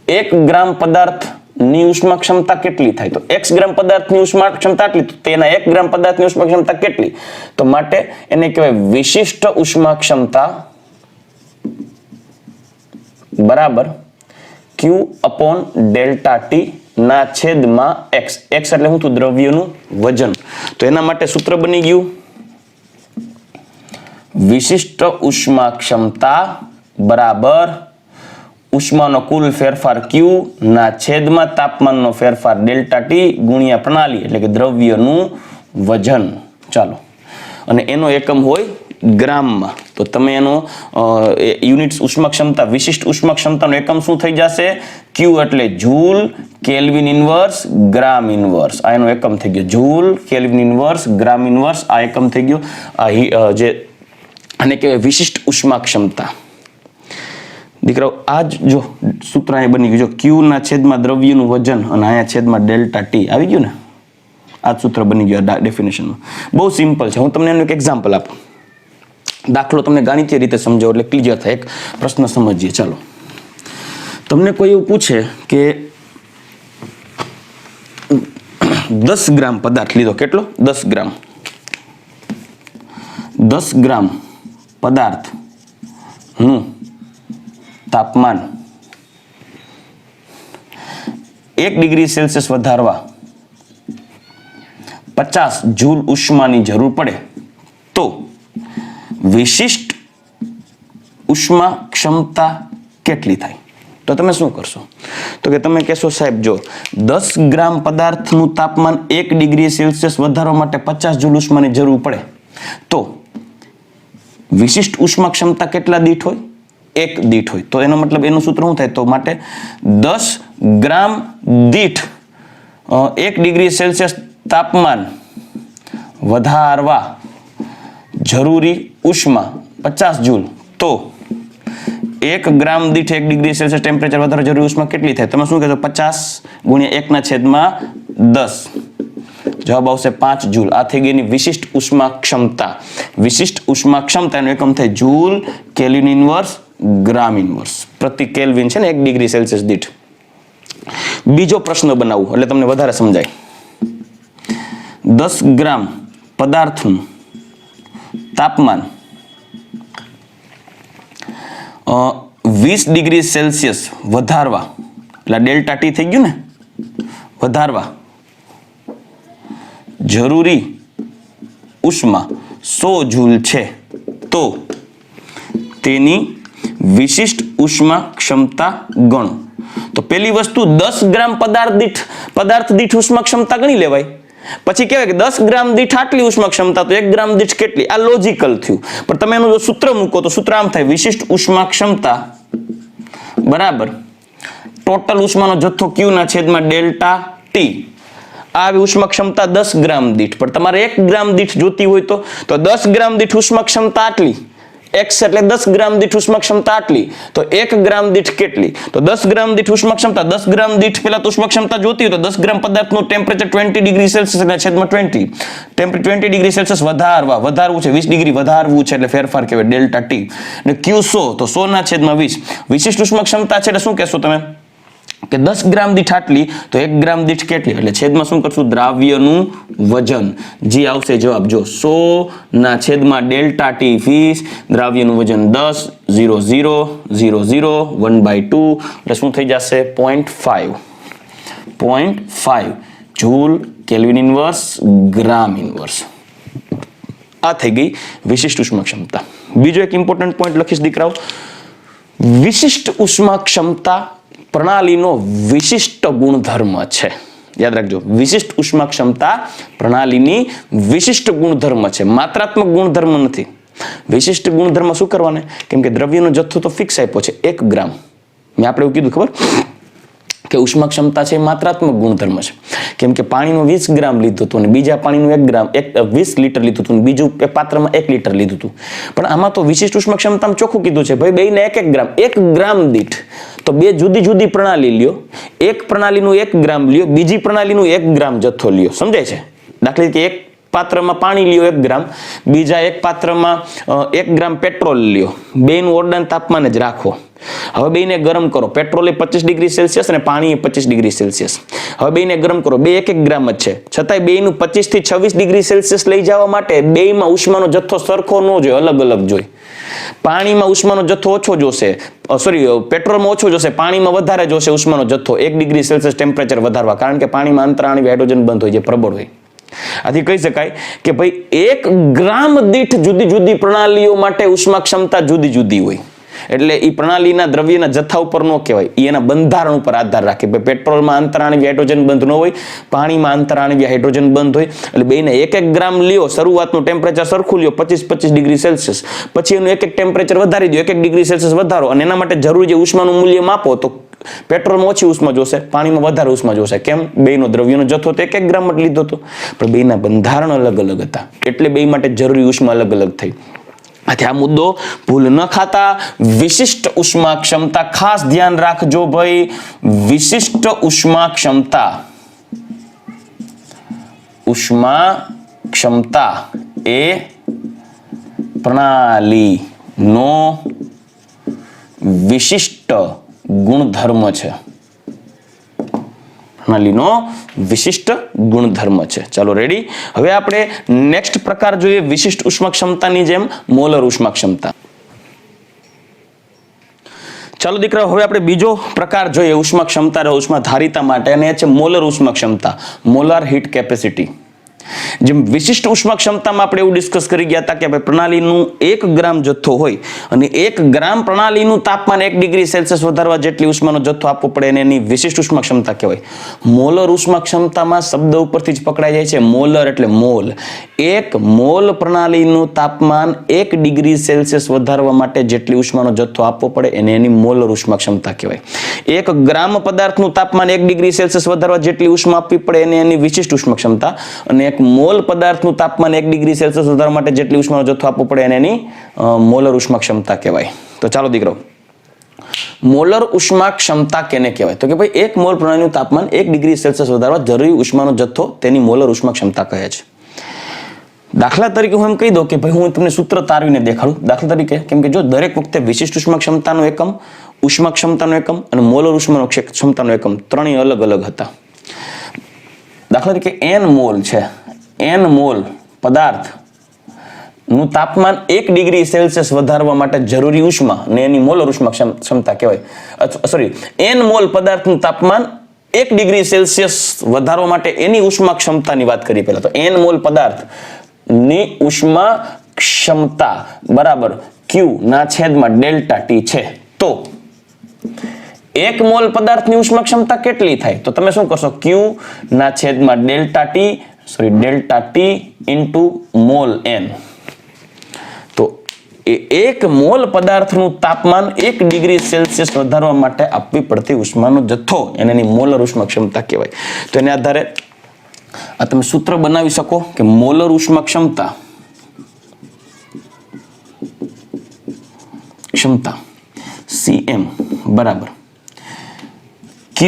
1 ગ્રામ પદાર્થની ઉષ્મા ક્ષમતા કેટલી થાય? તો x ગ્રામ પદાર્થની ઉષ્મા ક્ષમતા આટલી, તો તેના 1 ગ્રામ પદાર્થની ઉષ્મા ક્ષમતા કેટલી? તો માટે એને કહેવાય વિશિષ્ટ ઉષ્મા ક્ષમતા બરાબર q અપોન ડેલ્ટા ટી ના છેદમાં x. x એટલે શું થયું? દ્રવ્યનું વજન. તો એના માટે સૂત્ર બની ગયું વિશિષ્ટ ઉષ્મા ક્ષમતા બરાબર ઉષ્માનો કુલ ફેરફાર q ના છેદમાં તાપમાનનો ફેરફાર ડેલ્ટા ટી ગુણ્યા પ્રણાલી એટલે કે દ્રવ્યનું વજન. ચાલો, અને એનો એકમ હોય ગ્રામમાં. તો તમે એનો યુનિટ ઉષ્મા ક્ષમતા વિશિષ્ટ ઉષ્મા ક્ષમતાનો એકમ શું થઈ જશે? q એટલે જૂલ કેલ્વિન ઇન્વર્સ ગ્રામ ઇન્વર્સ. આ એનો એકમ થઈ ગયો. જૂલ કેલ્વિન ઇન્વર્સ ગ્રામ ઇન્વર્સ આ એકમ થઈ ગયો. આ જે આને કહેવાય વિશિષ્ટ ઉષ્મા ક્ષમતા. દીકરાઓ આ જ જો સૂત્ર અહીં બની ગયું. જો q ના છેદમાં દ્રવ્યનું વજન અને અહીંયા છેદમાં ડેલ્ટા ટી આવી ગયું ને, આ સૂત્ર બની ગયું ડેફિનેશનમાં. બહુ સિમ્પલ છે. હું તમને એનું એક એક્ઝામ્પલ આપું. દાખલો તમને ગાણિતીય રીતે સમજાવો એટલે ક્લિયર થાય. એક પ્રશ્ન સમજીએ. ચાલો, તમને કોઈ એવું પૂછે કે 10 ગ્રામ પદાર્થ લીધો. કેટલો? 10 ગ્રામ. 10 ગ્રામ પદાર્થનું તાપમાન 1 ડિગ્રી સેલ્સિયસ વધારવા 50 જૂલ ઉષ્માની જરૂર પડે તો વિશિષ્ટ ઉષ્મા ક્ષમતા કેટલી થાય? તો તમે શું કરશો? તો કે તમે કહેશો સાહેબ જો 10 ગ્રામ પદાર્થનું તાપમાન 1 ડિગ્રી સેલ્સિયસ વધારવા માટે 50 જૂલ ઉષ્માની જરૂર પડે તો વિશિષ્ટ ઉષ્મા ક્ષમતા કેટલા દીઠ હોય? 1 દીઠ હોય. તો એનો મતલબ એનું સૂત્ર શું થાય? તો માટે 10 ગ્રામ દીઠ 1 ડિગ્રી સેલ્સિયસ તાપમાન વધારવા જરૂરી ઉષ્મા 50 જૂલ. તો 1 ગ્રામ દીઠ 1 ડિગ્રી સેલ્સિયસ ટેમ્પરેચર વધારવા જરૂરી ઉષ્મા કેટલી થાય? તમે શું કહેશો? 50 ગુણ્યા 1 ના છેદમાં 10. જવાબ આવશે 5 જૂલ. આ થઈ ગઈ વિશિષ્ટ ઉષ્મા ક્ષમતા. વિશિષ્ટ ઉષ્મા ક્ષમતા એનું એકમ થાય જૂલ કેલ્વિન ઇન્વર્સ ગ્રામ ઇન્વર્સ. પ્રતિ કેલ્વિન છે ને 1 ડિગ્રી સેલ્સિયસ દીઠ. બીજો પ્રશ્ન બનાવું એટલે તમને વધારે સમજાય. 10 ગ્રામ પદાર્થનું તાપમાન 20 ડિગ્રી સેલ્સિયસ વધારવા એટલે ડેલ્ટા ટી થઈ ગયું ને, વધારવા જરૂરી ઉષ્મા 100 જૂલ છે તો તેની વિશિષ્ટ ઉષ્મા ક્ષમતા ગણો. તો પેલી વસ્તુ 10 ગ્રામ પદાર્થ દીઠ ઉષ્મા ક્ષમતા ગણી લેવાય. પછી કહેવાય કે 10 ગ્રામ દીઠ આટલી ઉષ્મા ક્ષમતા, તો 1 ગ્રામ દીઠ કેટલી? આ લોજિકલ થયું. પણ તમે એનું જો સૂત્ર મૂકો તો સૂત્ર આમ થાય, વિશિષ્ટ ઉષ્મા ક્ષમતા બરાબર ટોટલ ઉષ્માનો જથ્થો Q ના છેદમાં ડેલ્ટા T. આ ઉષ્મા ક્ષમતા 10 ગ્રામ દીઠ, પણ તમારે 1 ગ્રામ દીઠ જોતી હોય તો 10 ગ્રામ દીઠ ઉષ્મા ક્ષમતા આટલી, x એટલે 10 ગ્રામ દીઠ ઉષ્મા ક્ષમતા આટલી, તો 1 ગ્રામ દીઠ કેટલી? તો 10 ગ્રામ દીઠ ઉષ્મા ક્ષમતા, 10 ગ્રામ દીઠ પેલા તો ઉષ્મા ક્ષમતા જોતી હોય તો 10 ગ્રામ પદાર્થનું ટેમ્પરેચર 20 ડિગ્રી સેલ્સિયસ એટલે છેદમાં 20. 20 ડિગ્રી સેલ્સિયસ વધારવું છે, 20 ડિગ્રી વધારવું છે એટલે ફેરફાર કહેવાય ડેલ્ટા T. અને Q 100 તો 100 ના છેદમાં 20. વિશિષ્ટ ઉષ્મા ક્ષમતા છે એટલે શું કહેશો તમે કે 10 ગ્રામ દીઠ આટલી, તો 1 ગ્રામ દીઠ કેટલી? એટલે છેદમાં શું કરશું? દ્રાવ્યનું વજન. જે આવશે જવાબ જો 100 ના છેદમાં ડેલ્ટા T 20, દ્રાવ્યનું વજન 10, 0 0 0 0 1/2 એટલે શું થઈ જશે? 0.5 જૂલ કેલ્વિન ઇન્વર્સ ગ્રામ ઇન્વર્સ. આ થઈ ગઈ વિશિષ્ટ ઉષ્મા ક્ષમતા. બીજો એક ઇમ્પોર્ટન્ટ પોઈન્ટ લખીશ દીકરાઓ, વિશિષ્ટ ઉષ્મા ક્ષમતા પ્રણાલીનો વિશિષ્ટ ગુણધર્મ છે. યાદ રાખજો, વિશિષ્ટ ઉષ્મા ક્ષમતા પ્રણાલીની વિશિષ્ટ ગુણધર્મ છે, માત્રાત્મક ગુણધર્મ નથી. વિશિષ્ટ ગુણધર્મ શું કરવાને? કેમ કે દ્રવ્યનો જથ્થો તો ફિક્સ આપ્યો છે 1 ગ્રામ. મેં આપણે એવું કીધું ખબર કે ઉષ્મા ક્ષમતા છે માત્રાત્મક ગુણધર્મ છે. કેમ કે પાણીનું 20 ગ્રામ લીધું હતું અને બીજા પાણીનું 1 ગ્રામ 20 લીટર લીધું હતું, બીજું પાત્રમાં 1 લીટર લીધું હતું. પણ આમાં તો વિશિષ્ટ ઉષ્મા ક્ષમતામાં ચોખ્ખું કીધું છે ભાઈ બેયને 1 ગ્રામ દીઠ. તો બે જુદી જુદી પ્રણાલી લ્યો, એક પ્રણાલીનું 1 ગ્રામ લ્યો, બીજી પ્રણાલીનું 1 ગ્રામ જથ્થો લ્યો. સમજાય છે? દાખલા તરીકે એક પાત્રમાં પાણી લ્યો 1 ગ્રામ, બીજા એક પાત્રમાં 1 ગ્રામ પેટ્રોલ લ્યો. બેનું ઓરડાના તાપમાને જ રાખો. હવે બેને ગરમ કરો. પેટ્રોલ એ 25 ડિગ્રી સેલ્સિયસ અને પાણી એ 25 ડિગ્રી સેલ્સિયસ. હવે બેને ગરમ કરો. બે 1 ગ્રામ જ છે, છતાંય બેનું 25 થી 26 ડિગ્રી સેલ્સિયસ લઈ જવા માટે બેમાં ઉષ્માનો જથ્થો સરખો ન જોઈએ, અલગ અલગ જોઈએ. પાણીમાં ઉષ્માનો જથ્થો ઓછો જોશે, પેટ્રોલમાં ઓછો જોશે, પાણીમાં વધારે જોશે ઉષ્માનો જથ્થો 1 ડિગ્રી સેલ્સિયસ ટેમ્પરેચર વધારવા, કારણ કે પાણીમાં અંતરાણી હાઇડ્રોજન બંધ હોય, જે પ્રબળ હોય. આથી કહી શકાય કે ભાઈ 1 ગ્રામ દીઠ જુદી જુદી પ્રણાલીઓ માટે ઉષ્મા ક્ષમતા જુદી જુદી હોય. એટલે એ પ્રણાલીના દ્રવ્યના જથ્થા ઉપર ન કહેવાય, એના બંધારણ ઉપર આધાર રાખે. પેટ્રોલમાં અંતરાણવી હાઇડ્રોજન બંધ ન હોય, પાણીમાં અંતરાણવી હાઇડ્રોજન બંધ હોય. એટલે બેને 1 ગ્રામ લ્યો, શરૂઆતનું ટેમ્પરેચર સરખું લ્યો 25 ડિગ્રી સેલ્સિયસ, પછી એનું 1 ટેમ્પરેચર વધારી દો, 1 ડિગ્રી સેલ્સિયસ વધારો, અને એના માટે જરૂરી જે ઉષ્માનું મૂલ્ય માપો તો પેટ્રોલમાં ઓછી ઉષ્મા જોશે, પાણીમાં વધારે ઉષ્મા જોશે. કેમ? બેનો દ્રવ્યનો જથ્થો તો 1 ગ્રામ જ લીધો હતો, પણ બેના બંધારણ અલગ અલગ હતા, એટલે બે માટે જરૂરી ઉષ્મા અલગ અલગ થઈ. આથી આ મુદ્દો ભૂલ ન ખાતા. વિશિષ્ટ ઉષ્મા ક્ષમતા ખાસ ધ્યાન રાખજો ભાઈ. વિશિષ્ટ ઉષ્મા ક્ષમતા એ પ્રણાલીનો વિશિષ્ટ ગુણધર્મ છે. પ્રણાલીનો વિશિષ્ટ ગુણધર્મ છે. ચાલો રેડી. હવે આપણે નેક્સ્ટ પ્રકાર જોઈએ વિશિષ્ટ ઉષ્મા ક્ષમતાની જેમ મોલર ઉષ્મા ક્ષમતા. ચાલો દીકરા, હવે આપણે બીજો પ્રકાર જોઈએ ઉષ્મા ક્ષમતા ઉષ્મા ધારિતા માટે, અને એ છે મોલર ઉષ્મા ક્ષમતા, મોલાર હીટ કેપેસિટી. જેમ વિશિષ્ટ ઉષ્મા ક્ષમતામાં આપણે એવું ડિસ્કસ કરી ગયા હતા કે ભાઈ પ્રણાલીનું 1 ગ્રામ જથ્થો હોય અને 1 ગ્રામ પ્રણાલીનું તાપમાન 1 ડિગ્રી સેલ્સિયસ વધારવા જેટલી ઉષ્માનો જથ્થો આપવો પડે અને એની વિશિષ્ટ ઉષ્મા ક્ષમતા કહેવાય. મોલર ઉષ્મા ક્ષમતામાં શબ્દ ઉપરથી જ પકડાઈ જાય છે, મોલર એટલે મોલ. 1 મોલ પ્રણાલીનું તાપમાન 1 ડિગ્રી સેલ્સિયસ વધારવા માટે જેટલી ઉષ્માનો જથ્થો આપવો પડે એને એની મોલર ઉષ્મા ક્ષમતા કહેવાય. 1 ગ્રામ પદાર્થનું તાપમાન 1 ડિગ્રી સેલ્સિયસ વધારવા જેટલી ઉષ્મા આપવી પડે એને એની વિશિષ્ટ ઉષ્મા ક્ષમતા, અને 1 મોલ પદાર્થનું તાપમાન 1 ડિગ્રી સેલ્સિયસ વધારવા માટે જેટલી ઉષ્માનો જથ્થો આપવો પડે એને એની મોલર ઉષ્મા ક્ષમતા કહેવાય. તો ચાલો દીકરો, મોલર ઉષ્મા ક્ષમતા કેને કહેવાય? તો કે ભાઈ 1 મોલ પ્રણાલીનું તાપમાન 1 ડિગ્રી સેલ્સિયસ વધારવા જરૂરી ઉષ્માનો જથ્થો તેની મોલર ઉષ્મા ક્ષમતા કહે છે. દાખલા તરીકે હું એમ કહી દઉં કે ભાઈ હું તમને સૂત્ર તારવીને દેખાડું. દાખલા તરીકે, કેમ કે જો દરેક વખતે વિશિષ્ટ ઉષ્મા ક્ષમતાનો એકમ, ઉષ્મા ક્ષમતાનો એકમ અને મોલર ઉષ્મા ક્ષમતાનો એકમ ત્રણેય અલગ અલગ હતા. દાખલા તરીકે n મોલ છે, n મોલ પદાર્થ નું તાપમાન 1 ડિગ્રી સેલ્સિયસ વધારવા માટે જરૂરી ઉષ્મા ને એની મોલર ઉષ્મા ક્ષમતા કહેવાય. સોરી, n મોલ પદાર્થનું તાપમાન 1 ડિગ્રી સેલ્સિયસ વધારવા માટે એની ઉષ્મા ક્ષમતાની વાત કરી પહેલા. તો n મોલ પદાર્થ ની ઉષ્મા ક્ષમતા બરાબર Q ના છેદમાં ડેલ્ટા T છે. તો એક મોલ પદાર્થની ઉષ્મા ક્ષમતા કેટલી થાય? તો તમે શું કરશો? Q ના છેદમાં delta T into mall n. તો એક મોલ પદાર્થનું તાપમાન 1 ડિગ્રી સેલ્સિયસ વધારવા માટે આપવી પડતી ઉષ્માનો જથ્થો એને એની મોલર ઉષ્મા ક્ષમતા કહેવાય. તો એને આધારે આ તમે સૂત્ર બનાવી શકો કે મોલર ઉષ્મા ક્ષમતા Cm બરાબર Q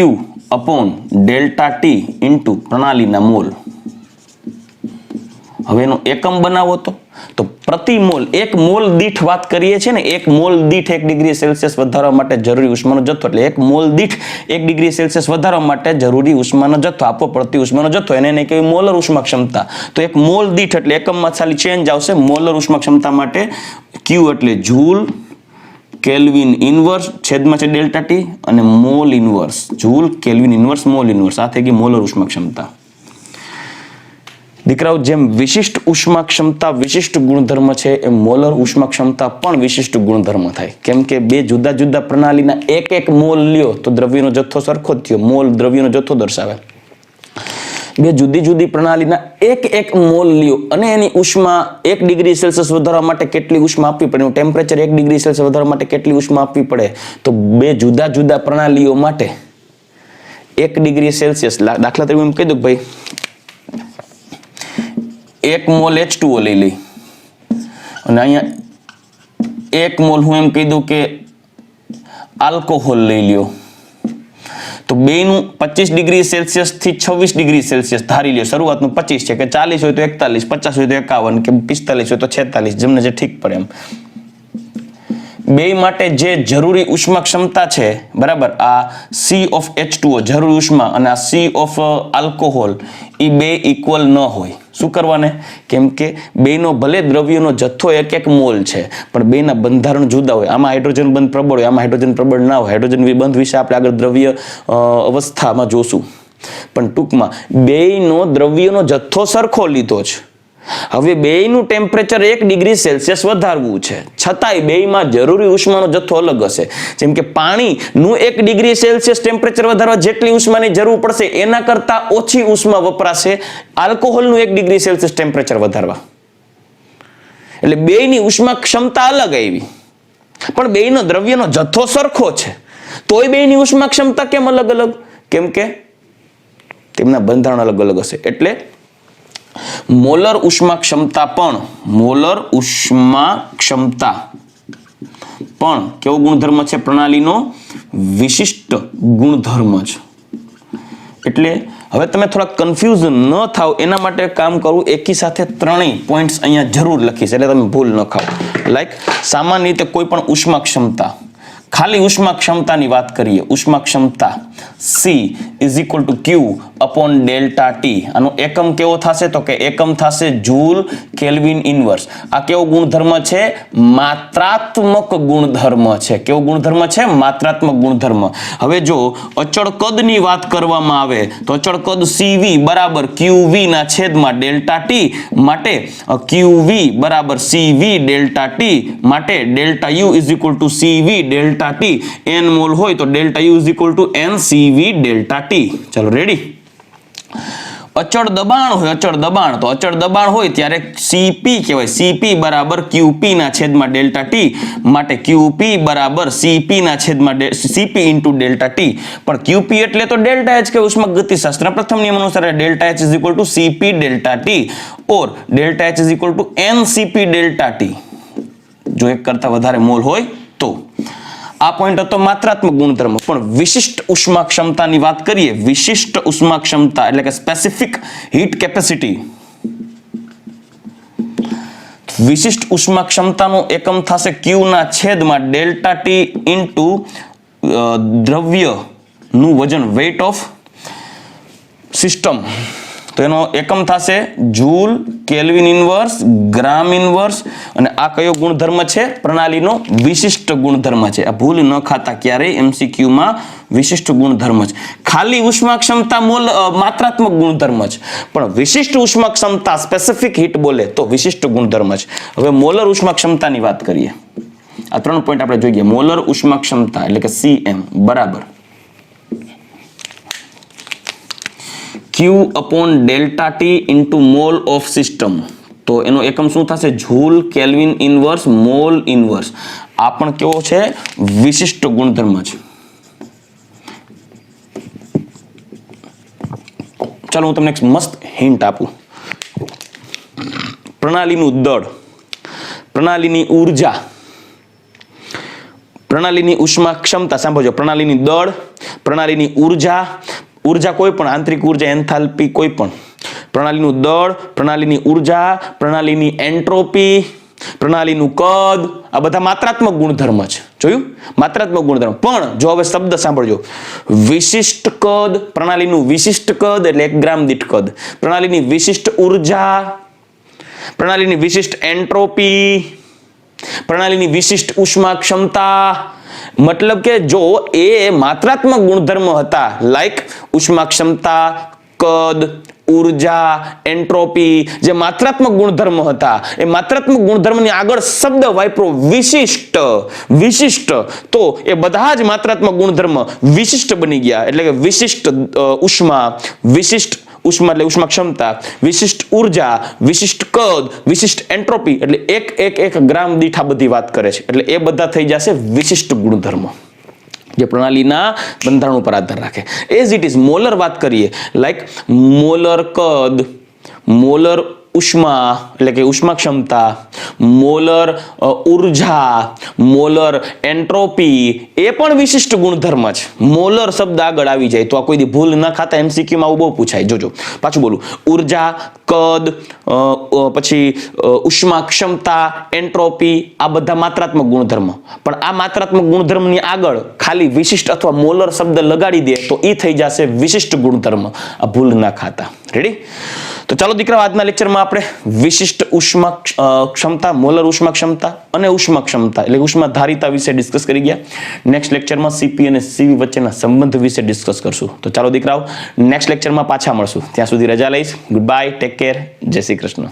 upon delta T into પ્રણાલીના મોલ. હવે એનો એકમ બનાવો તો પ્રતિ મોલ, એક મોલ દીઠ વાત કરીએ છીએ ને, એક મોલ દીઠ 1 ડિગ્રી સેલ્સિયસ વધારવા માટે જરૂરી ઉષ્માનો જથ્થો, એટલે એક મોલ દીઠ 1 ડિગ્રી સેલ્સિયસ વધારવા માટે જરૂરી ઉષ્માનો જથ્થો, આપવો પડતી ઉષ્માનો જથ્થો, એને કહેવાય મોલર ઉષ્મા ક્ષમતા. તો એક મોલ દીઠ એટલે એકમમાં ખાલી ચેન્જ આવશે. મોલર ઉષ્મા ક્ષમતા માટે Q એટલે જૂલ કેલ્વિન ઇનવર્સ છેદમાં છે ડેલ્ટા ટી અને mall inverse, joule kelvin inverse mall inverse. આ થઈ ગઈ મોલર ઉષ્મા ક્ષમતા. દીકરાઓ, જેમ વિશિષ્ટ ઉષ્મા ક્ષમતા વિશિષ્ટ ગુણધર્મ છે એમ મોલર ઉષ્મા ક્ષમતા પણ વિશિષ્ટ ગુણધર્મ થાય. કેમ કે બે જુદા જુદા પ્રણાલીના એક મોલ લ્યો તો દ્રવ્યનો જથ્થો સરખો જ થયો, મોલ દ્રવ્યનો જથ્થો દર્શાવે. બે જુદી જુદી પ્રણાલીના એક મોલ લ્યો અને એની ઉષ્મા 1 ડિગ્રી સેલ્સિયસ વધારવા માટે કેટલી ઉષ્મા આપવી પડે, એનું ટેમ્પરેચર 1 ડિગ્રી સેલ્સિયસ વધારવા માટે કેટલી ઉષ્મા આપવી પડે, તો બે જુદા જુદા પ્રણાલીઓ માટે 1 ડિગ્રી સેલ્સિયસ, દાખલા તરીકે એમ કહી દઉં ભાઈ 1 મોલ H2O લઈ લઈ અને અહીંયા 1 મોલ હું એમ કહી દઉં કે આલ્કોહોલ લઈ લ્યો, તો બેનું 25 ડિગ્રી સેલ્સિયસ થી 26 ડિગ્રી સેલ્સિયસ ધારી લ્યો. શરૂઆતનું 25 છે કે 40 હોય તો 41, 50 હોય તો 51 કે 45 હોય તો 46, જેમને જે ઠીક પડે એમ. બે માટે જે જરૂરી ઉષ્મા ક્ષમતા છે બરાબર, આ CH2O જરૂરી ઉષ્મા અને આ C ઓફ આલ્કોહોલ એ બે ઇક્વલ ન હોય. શું કરવાને? કેમ કે બેનો ભલે દ્રવ્યનો જથ્થો એક મોલ છે પણ બેના બંધારણ જુદા હોય. આમાં હાઇડ્રોજન બંધ પ્રબળ હોય, આમાં હાઇડ્રોજન પ્રબળ ના હોય. હાઇડ્રોજન બંધ વિશે આપણે આગળ દ્રવ્ય અવસ્થામાં જોશું. પણ ટૂંકમાં બેનો દ્રવ્યનો જથ્થો સરખો લીધો છે. હવે બેયનું ટેમ્પરેચર 1 ડિગ્રી સેલ્સિયસ વધારવું છે, છતાંય બેયમાં જરૂરી ઉષ્માનો જથ્થો અલગ હશે. જેમ કે પાણીનું 1 ડિગ્રી સેલ્સિયસ ટેમ્પરેચર વધારવા જેટલી ઉષ્માની જરૂર પડશે એના કરતા ઓછી ઉષ્મા વપરાશે આલ્કોહોલનું 1 ડિગ્રી સેલ્સિયસ ટેમ્પરેચર વધારવા. એટલે બેયની ઉષ્મા ક્ષમતા અલગ આવી, પણ બેયનો દ્રવ્યનો જથ્થો સરખો છે, તોય બેયની ઉષ્મા ક્ષમતા કેમ અલગ અલગ? કેમ કે તેમના બંધારણ અલગ અલગ હશે. એટલે મોલર ઉષ્મા ક્ષમતા પણ કેવો ગુણધર્મ છે? પ્રણાલીનો વિશિષ્ટ ગુણધર્મ છે. એટલે હવે તમે થોડા કન્ફ્યુઝન ન થાવ એના માટે કામ કરું, એકી સાથે ત્રણેય પોઈન્ટ્સ અહીંયા જરૂર લખીશ એટલે તમે ભૂલ ન ખાવ. લાઈક સામાન્ય રીતે કોઈ પણ ઉષ્મા ક્ષમતા, ખાલી ઉષ્મા ક્ષમતાની વાત કરીએ, ઉષ્મા ક્ષમતા C is equal to Q upon delta T. આનો એકમ કેવો થશે? તો કે એકમ થશે જૂલ કેલ્વિન ઇનવર્સ. આ કેવો ગુણધર્મ છે? માત્રાત્મક ગુણધર્મ છે. કેવો ગુણધર્મ છે? માત્રાત્મક ગુણધર્મ. હવે જો અચળ કદની વાત કરવામાં આવે તો અચળ કદ CV બરાબર QV ના છેદમાં ડેલ્ટા ટી માટે QV બરાબર CV ડેલ્ટા ટી માટે delta U is equal to CV delta T. n mall હોય તો delta U is equal to NCV delta T. ચાલો રેડી. અચળ દબાણ હોય, તો અચળ દબાણ હોય ત્યારે CP કહેવાય. CP બરાબર QP ના છેદમાં ડેલ્ટા ટી માટે QP બરાબર CP ના છેદમાં CP ઇન્ટુ ડેલ્ટા ટી. પણ QP એટલે તો ડેલ્ટા H કે ઉષ્માગતિશાસ્ત્રના પ્રથમ નિયમ અનુસાર delta H is equal to CP delta T or delta H is equal to NCP delta T. જો એક કરતા વધારે મોલ હોય તો. આ પોઈન્ટ હતો માત્રાત્મક ગુણધર્મ. પણ વિશિષ્ટ ઉષ્મા ક્ષમતાની વાત કરીએ, વિશિષ્ટ ઉષ્મા ક્ષમતા એટલે કે સ્પેસિફિક હીટ કેપેસિટી. વિશિષ્ટ ઉષ્મા ક્ષમતાનો એકમ થશે Q ના છેદમાં ડેલ્ટા ટી ઇન્ટુ દ્રવ્યનું વજન, વેઇટ ઓફ સિસ્ટમ. તો એનો એકમ થશે જૂલ કેલ્વિન ઇનવર્સ ગ્રામ ઇનવર્સ. અને આ કયો ગુણધર્મ છે? પ્રણાલીનો વિશિષ્ટ ગુણધર્મ છે. આ ભૂલ ન ખાતા ક્યારેય MCQ માં વિશિષ્ટ ગુણધર્મ છે. ખાલી ઉષ્મા ક્ષમતા માત્રાત્મક ગુણધર્મ છે, પણ વિશિષ્ટ ઉષ્મા ક્ષમતા સ્પેસિફિક હીટ બોલે તો વિશિષ્ટ ગુણધર્મ છે. હવે મોલર ઉષ્મા ક્ષમતાની વાત કરીએ. આ 3 પોઈન્ટ આપણે જોઈએ. મોલર ઉષ્મા ક્ષમતા એટલે કે CM બરાબર Q upon delta T into mole of system. તો એનો એકમ શું થશે? Joule kelvin inverse mall inverse. આ પણ કેવો છે? વિશિષ્ટ ગુણધર્મ છે. ચાલો હું તમને એક મસ્ત હિન્ટ આપું. પ્રણાલીનું દળ, પ્રણાલીની ઉર્જા, પ્રણાલીની ઉષ્મા ક્ષમતા, સાંભળજો, પ્રણાલીની દળ, પ્રણાલીની ઉર્જા, ઉર્જા કોઈ પણ, આંતરિક ઉર્જા, એન્થાલ્પી કોઈ પણ, પ્રણાલીનું દળ, પ્રણાલીની ઉર્જા, પ્રણાલીની એન્ટ્રોપી, પ્રણાલીનું કદ, આ બધા માત્રાત્મક ગુણધર્મ છે. જોયું? માત્રાત્મક ગુણધર્મ. પણ જો હવે શબ્દ સાંભળજો, વિશિષ્ટ કદ, પ્રણાલીનું વિશિષ્ટ કદ એટલે 1 ગ્રામ દીઠ કદ, પ્રણાલીની વિશિષ્ટ ઉર્જા, પ્રણાલીની વિશિષ્ટ એન્ટ્રોપી, પ્રણાલીની વિશિષ્ટ ઉષ્મા ક્ષમતા. મતલબ કે જો એ માત્રાત્મક ગુણધર્મ હતા, લાઈક ઉષ્મા ક્ષમતા, કદ, ઉર્જા, એન્ટ્રોપી, જે માત્રાત્મક ગુણધર્મ હતા, એ માત્રાત્મક ગુણધર્મની આગળ શબ્દ વાપરો વિશિષ્ટ. વિશિષ્ટ તો એ બધા જ માત્રાત્મક ગુણધર્મ વિશિષ્ટ બની ગયા. એટલે કે વિશિષ્ટ ઉષ્મા, વિશિષ્ટ ઉષ્મા એટલે ઉષ્મા ક્ષમતા, વિશિષ્ટ ઉર્જા, વિશિષ્ટ કદ, વિશિષ્ટ એન્ટ્રોપી, એટલે એક ગ્રામ દીઠ આ બધી વાત કરે છે. એટલે એ બધા થઈ જશે વિશિષ્ટ ગુણધર્મ, જે પ્રણાલીના બંધારણ ઉપર આધાર રાખે. એઝ ઇટ ઇઝ મોલર વાત કરીએ, લાઈક મોલર કદ, મોલર ઉષ્મા એટલે કે ઉષ્મા ક્ષમતા, મોલર ઉર્જા, મોલર એન્ટ્રોપી, એ પણ વિશિષ્ટ ગુણધર્મ છે. મોલર શબ્દ આગળ આવી જાય તો આ કોઈ દી ભૂલ ન ખાતા MCQ માં આવું બહુ પૂછાય. જોજો પાછું બોલું, ઉર્જા, કદ, પછી ઉષ્મા ક્ષમતા, એન્ટ્રોપી, આ બધા માત્રાત્મક ગુણધર્મ. પણ આ માત્રાત્મક ગુણધર્મની આગળ ખાલી વિશિષ્ટ અથવા મોલર શબ્દ લગાડી દે તો એ થઈ જશે વિશિષ્ટ ગુણધર્મ. આ ભૂલ ના ખાતા. રેડી? તો ચાલો દીકરા, આજના લેક્ચરમાં આપણે વિશિષ્ટ ઉષ્મા ક્ષમતા, મોલર ઉષ્મા ક્ષમતા અને ઉષ્મા ક્ષમતા એટલે ઉષ્મા ધારિતા વિશે ડિસ્કસ કરી ગયા. નેક્સ્ટ લેક્ચરમાં CP અને CV વચ્ચેના સંબંધ વિશે ડિસ્કસ કરશું. તો ચાલો દીકરાઓ, નેક્સ્ટ લેક્ચરમાં પાછા મળશું. ત્યાં સુધી રજા લઈશ. ગુડ બાય, ટેક કેર, જય શ્રી કૃષ્ણ.